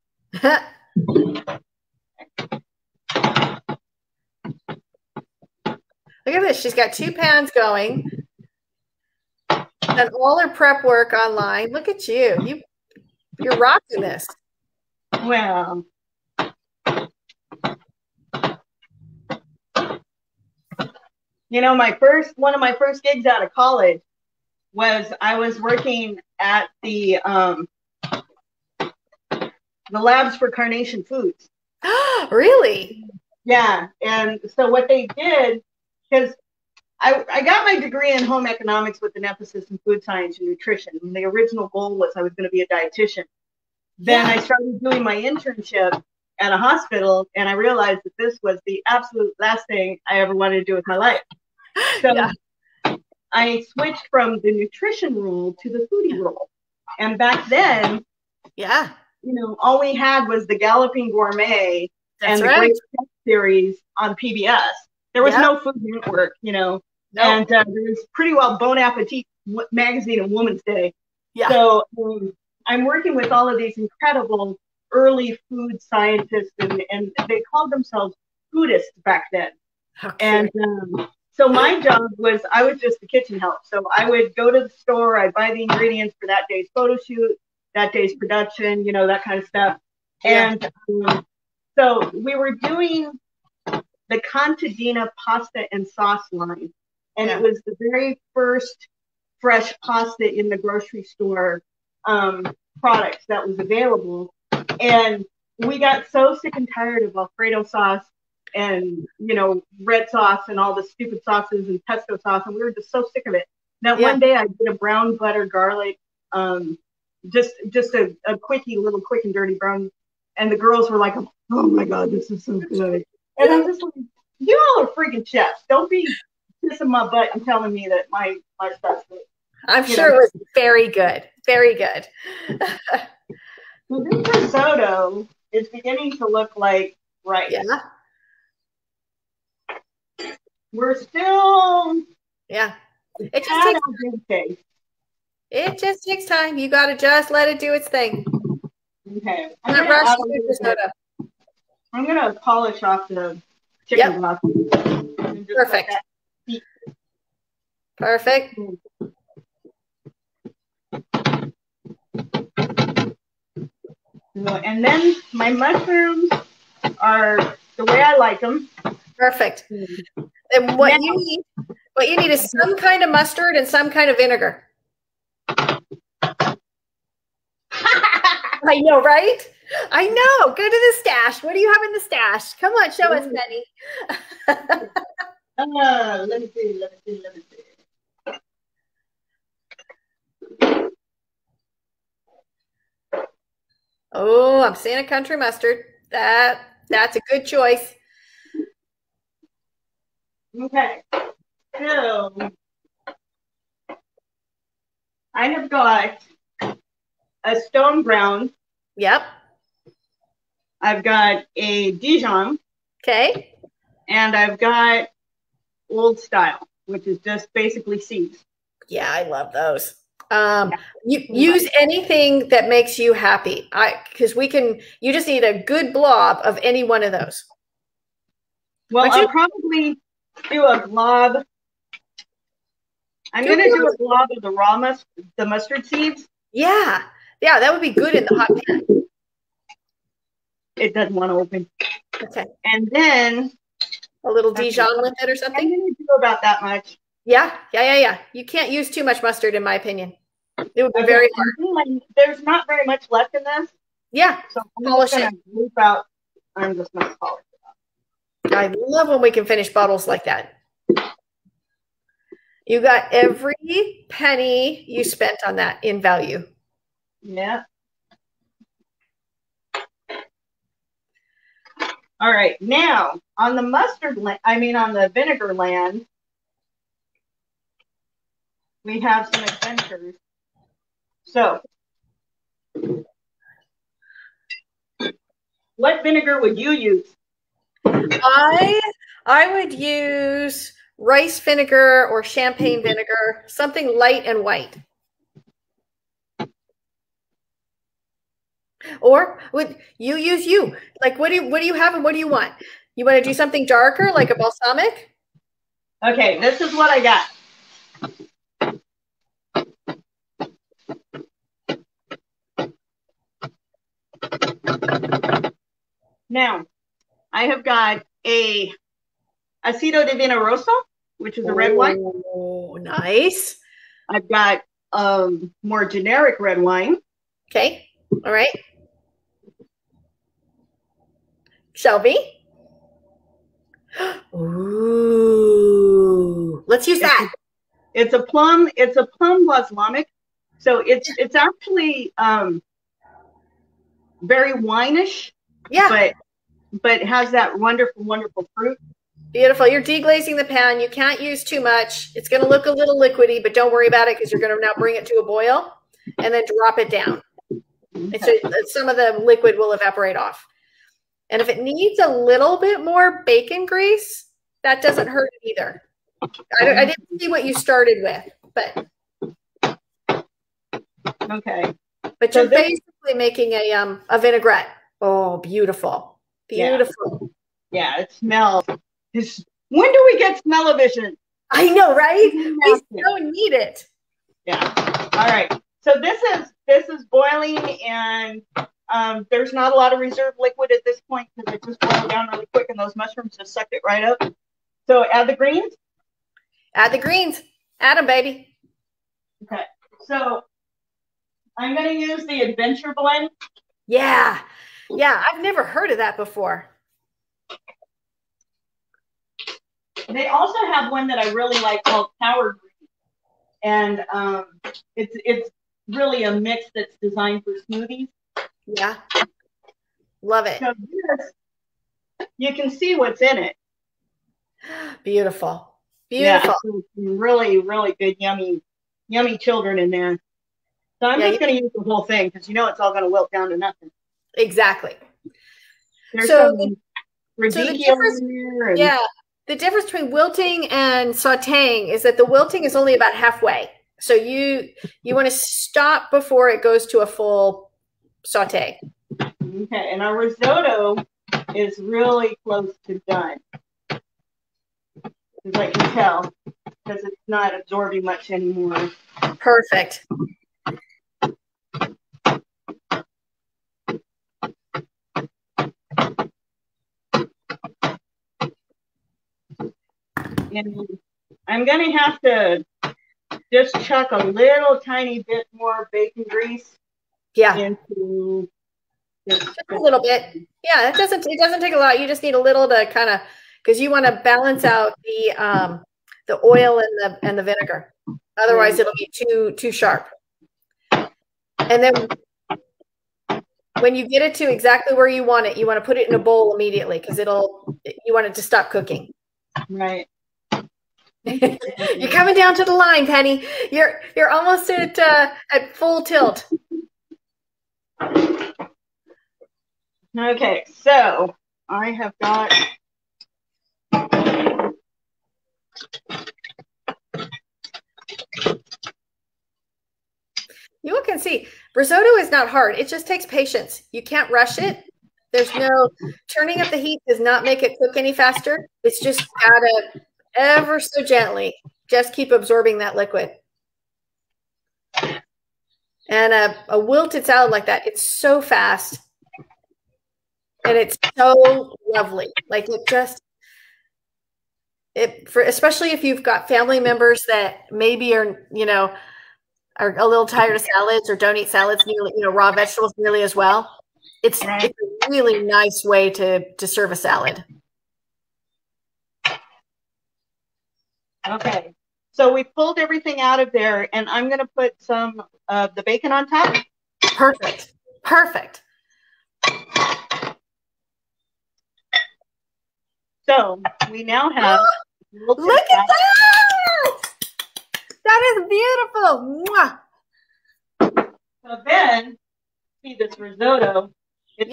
Look at this. She's got 2 pans going. And all her prep work online. Look at you. You're rocking this. Well, you know, one of my first gigs out of college was I was working at the labs for Carnation Foods. Really? Yeah. And so what they did, because I got my degree in home economics with an emphasis in food science and nutrition. And the original goal was I was going to be a dietitian. Then I started doing my internship at a hospital, and I realized that this was the absolute last thing I ever wanted to do with my life. So I switched from the nutrition role to the foodie role. And back then, you know, all we had was the Galloping Gourmet and the Great Chef series on PBS. There was no Food Network, you know, and there was pretty well Bon Appetit magazine and Woman's Day. Yeah. So I'm working with all of these incredible early food scientists, and they called themselves foodists back then. Okay. And so my job was, I was just the kitchen help. So I would go to the store, I'd buy the ingredients for that day's photo shoot, that day's production, you know, that kind of stuff. Yeah. And so we were doing the Contadina pasta and sauce line. And it was the very first fresh pasta in the grocery store products that was available. And we got so sick and tired of Alfredo sauce and, you know, red sauce and all the stupid sauces and pesto sauce. And we were just so sick of it. That one day I did a brown butter garlic, just a little quick and dirty brown. And the girls were like, oh my God, this is so good. And I'm just like, you all are freaking chefs. Don't be kissing my butt and telling me that my stuff's good. I'm sure it was very good. Very good. So this risotto is beginning to look like rice. Yeah. We're still. Yeah. It just takes time. You got to just let it do its thing. Okay. I'm going to polish off the chicken broth. Perfect. Perfect. And then my mushrooms are the way I like them. Perfect. And what you need is some kind of mustard and some kind of vinegar. I know, right? I know. Go to the stash. What do you have in the stash? Come on, show us, Penny. Let me see. Oh, I'm seeing a country mustard. That's a good choice. Okay. So I have got a stone brown. Yep. I've got a Dijon. Okay. And I've got old style, which is just basically seeds. Yeah, I love those. You use anything that makes you happy. Because you just need a good blob of any one of those. Well, I'll probably do a glob. I'm going to do a glob of the mustard seeds. Yeah. Yeah, that would be good in the hot pan. It doesn't want to open. Okay. And then a little Dijon with it or something? I'm going to do about that much. Yeah. You can't use too much mustard, in my opinion. It would be very hard. There's not very much left in this. Yeah. So I'm just going to loop out. I'm just going to polish it out. I love when we can finish bottles like that. You got every penny you spent on that in value. Yeah. All right, now on the on the vinegar land, we have some adventures. So, what vinegar would you use? I would use rice vinegar or champagne vinegar, something light and white. Or would you use like what do you have and what do you want? You want to do something darker like a balsamic? Okay, this is what I got. Now, I have got a Aceto Divino Rosso, which is a red wine. Oh, nice. I've got more generic red wine. Okay. All right. Shelby. Ooh. Let's use that. It's a plum balsamic. So it's actually very wineish. Yeah. But it has that wonderful, wonderful fruit. Beautiful. You're deglazing the pan. You can't use too much. It's going to look a little liquidy, but don't worry about it because you're going to now bring it to a boil and then drop it down. Okay. So some of the liquid will evaporate off. And if it needs a little bit more bacon grease, that doesn't hurt it either. I didn't see what you started with, but okay. But you're basically making a vinaigrette. Oh, beautiful. Beautiful. Yeah, it smells. When do we get smell-o-vision? I know, right? We so need it. Yeah. All right. So this is boiling, and there's not a lot of reserve liquid at this point because it just boiled down really quick, and those mushrooms just sucked it right up. So add the greens. Add the greens. Add them, baby. Okay. So I'm going to use the Adventure Blend. Yeah. Yeah, I've never heard of that before. They also have one that I really like called Power Green. And it's really a mix that's designed for smoothies. Yeah. Love it. So this, you can see what's in it. Beautiful. Beautiful. Yeah, really, really good, yummy children in there. So I'm just going to use the whole thing because it's all going to wilt down to nothing. Exactly. There's some radicchio in there. Yeah. The difference between wilting and sauteing is that the wilting is only about halfway. So you want to stop before it goes to a full saute. Okay, and our risotto is really close to done. As I can tell, because it's not absorbing much anymore. Perfect. And I'm going to have to just chuck a little tiny bit more bacon grease. Yeah. Into just a little bit. Yeah, it doesn't take a lot. You just need a little to kind of, because you want to balance out the oil and the vinegar. Otherwise, it'll be too sharp. And then when you get it to exactly where you want it, you want to put it in a bowl immediately because you want it to stop cooking. Right. You're coming down to the line, Penny. You're almost at full tilt. Okay, so I have got you can see risotto is not hard. It just takes patience. You can't rush it. There's no turning up the heat does not make it cook any faster. It's just gotta ever so gently just keep absorbing that liquid. And a wilted salad like that, it's so fast and it's so lovely. Like especially if you've got family members that maybe are a little tired of salads or don't eat salads nearly, raw vegetables nearly as well. It's a really nice way to serve a salad. Okay, so we pulled everything out of there, and I'm going to put some of the bacon on top. Perfect. Perfect. So we now have. Look at that! That is beautiful. Mwah. So then, see this risotto. It's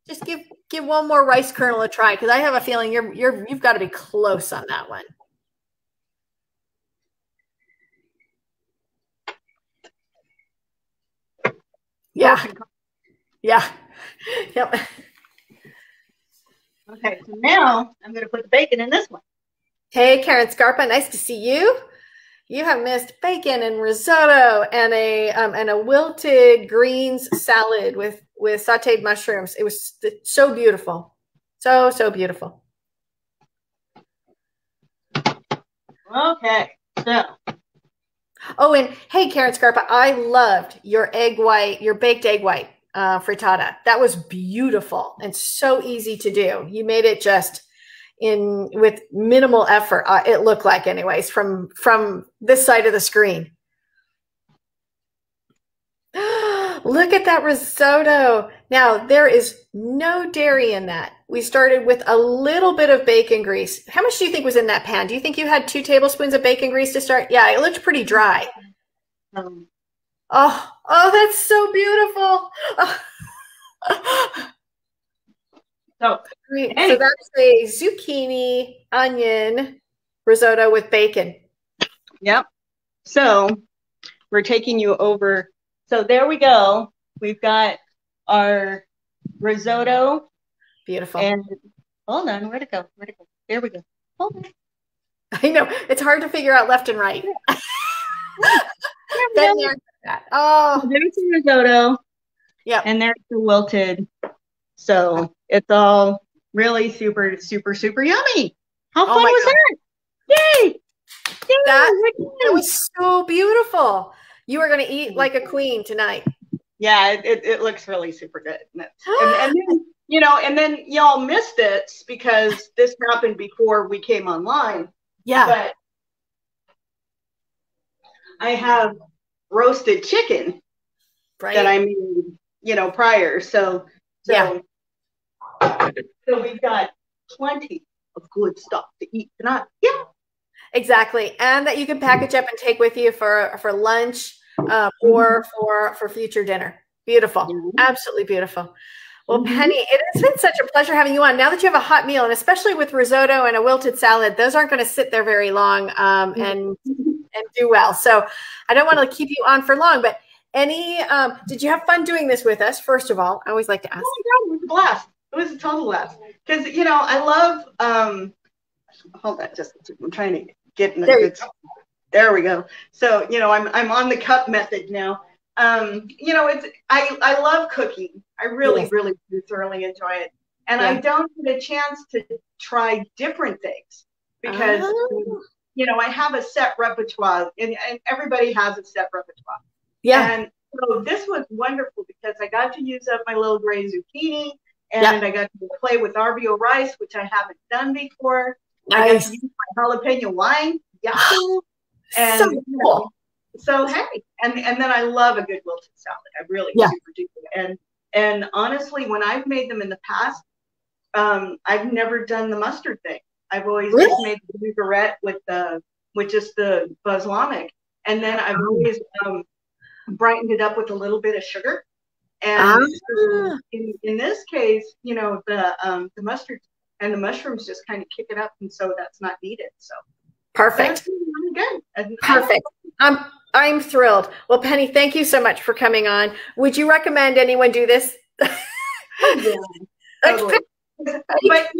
just give one more rice kernel a try, because I have a feeling you've got to be close on that one. Yeah. Yeah. Yep. Okay, so now I'm going to put the bacon in this one. Hey, Karen Scarpa, nice to see you. You have missed bacon and risotto and a wilted greens salad with sauteed mushrooms. It was so beautiful. So beautiful. Okay, so. Oh, and hey, Karen Scarpa, I loved your baked egg white frittata. That was beautiful and so easy to do. You made it just with minimal effort. It looked like, anyways, from this side of the screen. Look at that risotto. Now, there is no dairy in that. We started with a little bit of bacon grease. How much do you think was in that pan? Do you think you had 2 tablespoons of bacon grease to start? Yeah, it looked pretty dry. Oh, that's so beautiful. So, great. So that's a zucchini onion risotto with bacon. Yep. So we're taking you over. So there we go. We've got our risotto. Beautiful. And hold on, where'd it go? There we go. Hold on. I know, it's hard to figure out left and right. There's the risotto. Yeah. And there's the wilted. So it's all really super, super, super yummy. How fun was that? Yay! That was so beautiful. You are going to eat like a queen tonight. Yeah, it looks really super good. And then, and then y'all missed it because this happened before we came online. Yeah. But I have roasted chicken that I made, prior. So we've got plenty of good stuff to eat tonight. Yeah. Exactly. And that you can package up and take with you for lunch or for future dinner. Beautiful. Absolutely beautiful. Well, Penny, it has been such a pleasure having you on. Now that you have a hot meal, and especially with risotto and a wilted salad, those aren't going to sit there very long and do well. So I don't want to keep you on for long, but did you have fun doing this with us? First of all, I always like to ask. Oh my God, it was a blast. It was a total blast. Because, I love, hold on, I'm trying to get in the good spot. There we go. So, I'm on the cup method now. I love cooking. I really, really do thoroughly enjoy it. And I don't get a chance to try different things because, I have a set repertoire and everybody has a set repertoire. Yeah. And so this was wonderful because I got to use up my little gray zucchini and I got to play with arborio rice, which I haven't done before. Nice. I got to use my jalapeno lime. Yahoo! And so cool. So hey, and then I love a good wilted salad. I really super do. And honestly, when I've made them in the past, I've never done the mustard thing. I've always just made the vinaigrette with just the balsamic, and then I've always brightened it up with a little bit of sugar. And in this case, the mustard and the mushrooms just kind of kick it up, and so that's not needed. So perfect. Really good. Perfect. I'm thrilled. Well, Penny, thank you so much for coming on. Would you recommend anyone do this? Totally. But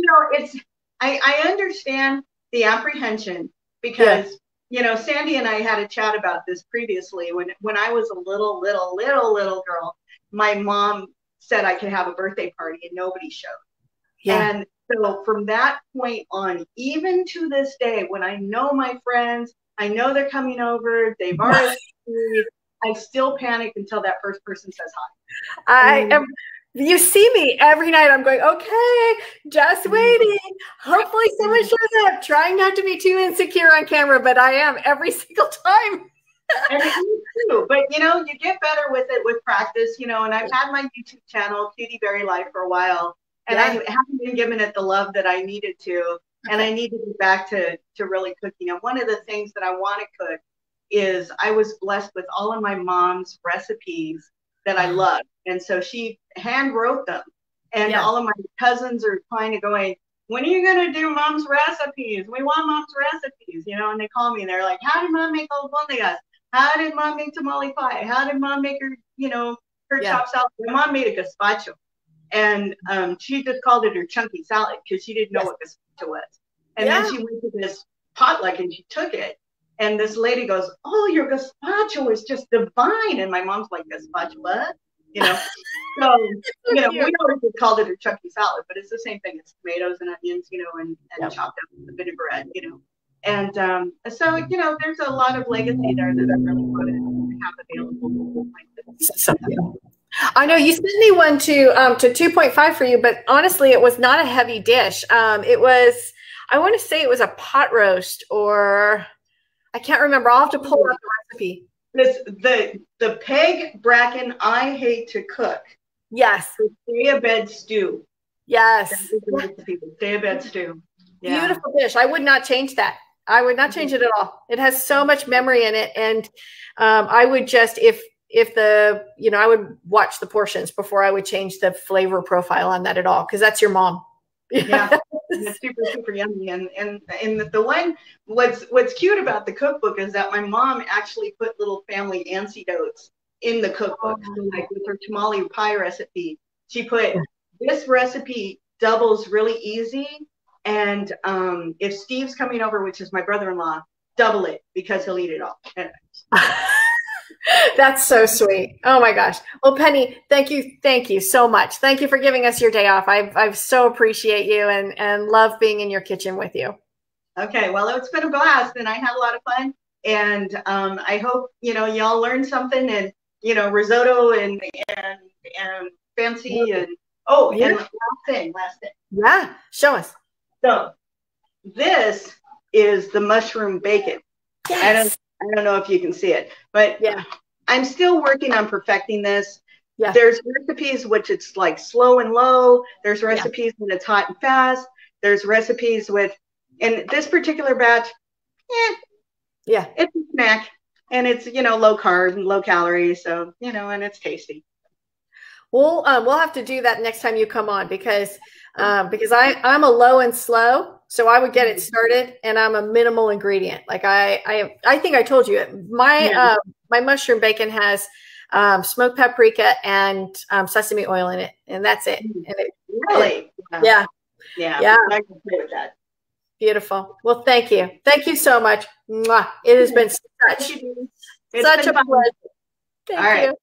I understand the apprehension because Sandy and I had a chat about this previously when I was a little girl. My mom said I could have a birthday party and nobody showed. Yeah. And so from that point on, even to this day, when I know my friends, I know they're coming over, they've already I still panic until that first person says hi. You see me every night. I'm going, okay, just waiting. Hopefully someone shows up. Trying not to be too insecure on camera, but I am every single time. And me too. But you get better with it with practice, and I've had my YouTube channel, Cutie Berry Life, for a while. and I haven't been giving it the love that I needed to. And I need to get back to really cooking. And one of the things that I want to cook is I was blessed with all of my mom's recipes that I love. And so she hand wrote them. And all of my cousins are kind of going, when are you going to do mom's recipes? We want mom's recipes, you know, and they call me and they're like, how did mom make albondigas? How did mom make tamale pie? How did mom make her, you know, her chopped salad? My mom made a gazpacho. And she just called it her chunky salad because she didn't know what gazpacho was. And then she went to this potluck and she took it. And this lady goes, oh, your gazpacho is just divine. And my mom's like, gazpacho what? You know? So, you know, we always just called it her chunky salad, but it's the same thing. It's tomatoes and onions, you know, and chopped up with the vinaigrette, you know. And so, you know, there's a lot of legacy there that I really want to have available. I know you sent me one to 2.5 for you, but honestly, it was not a heavy dish. It was, I want to say it was a pot roast, or I can't remember. I'll have to pull out the recipe. The peg bracken I hate to cook. Yes. The stay bed stew. Yes. Stay bed stew. Yeah. Beautiful dish. I would not change that. I would not change it at all. It has so much memory in it, and I would just if the, you know, I would watch the portions before I would change the flavor profile on that at all, because that's your mom. Yeah, it's super yummy. And the one, what's cute about the cookbook is that my mom actually put little family anecdotes in the cookbook. So like with her tamale pie recipe, she put, this recipe doubles really easy. And if Steve's coming over, which is my brother-in-law, double it because he'll eat it all. That's so sweet. Oh my gosh. Well, Penny, thank you so much. Thank you for giving us your day off. I so appreciate you and love being in your kitchen with you. Okay, well, it's been a blast and I had a lot of fun. And I hope, you know, y'all learned something, and, you know, risotto and fancy and and last thing. Yeah, show us. So this is the mushroom bacon. Yes. I don't know if you can see it, but I'm still working on perfecting this. Yeah. There's recipes which it's like slow and low. There's recipes when it's hot and fast. There's recipes with, in this particular batch, it's a snack, and it's, you know, low carb and low calorie, so, you know, and it's tasty. We'll have to do that next time you come on, because I'm a low and slow, so I would get it started, and I'm a minimal ingredient. Like I think I told you my my mushroom bacon has smoked paprika and sesame oil in it, and that's it. And Really? Yeah. I can play with that. Beautiful. Well, thank you so much. Mwah. It has been such a pleasure. Thank you.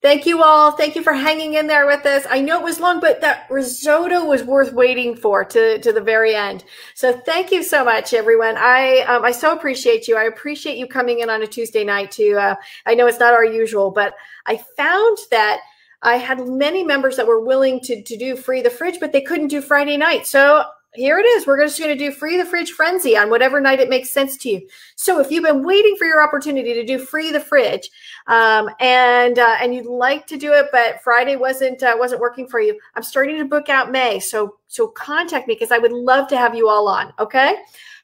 Thank you all. Thank you for hanging in there with us. I know it was long, but that risotto was worth waiting for to the very end. So thank you so much, everyone. I so appreciate you. I appreciate you coming in on a Tuesday night to, I know it's not our usual, but I found that I had many members that were willing to do Free the Fridge, but they couldn't do Friday night. So here it is. We're just going to do Free the Fridge Frenzy on whatever night it makes sense to you. So if you've been waiting for your opportunity to do Free the Fridge, and you'd like to do it, but Friday wasn't working for you, I'm starting to book out May. So contact me, because I would love to have you all on. Okay.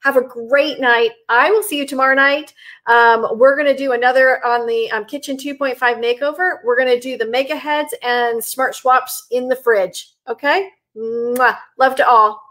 Have a great night. I will see you tomorrow night. We're going to do another on the Kitchen 2.5 makeover. We're going to do the mega heads and smart swaps in the fridge. Okay. Mwah. Love to all.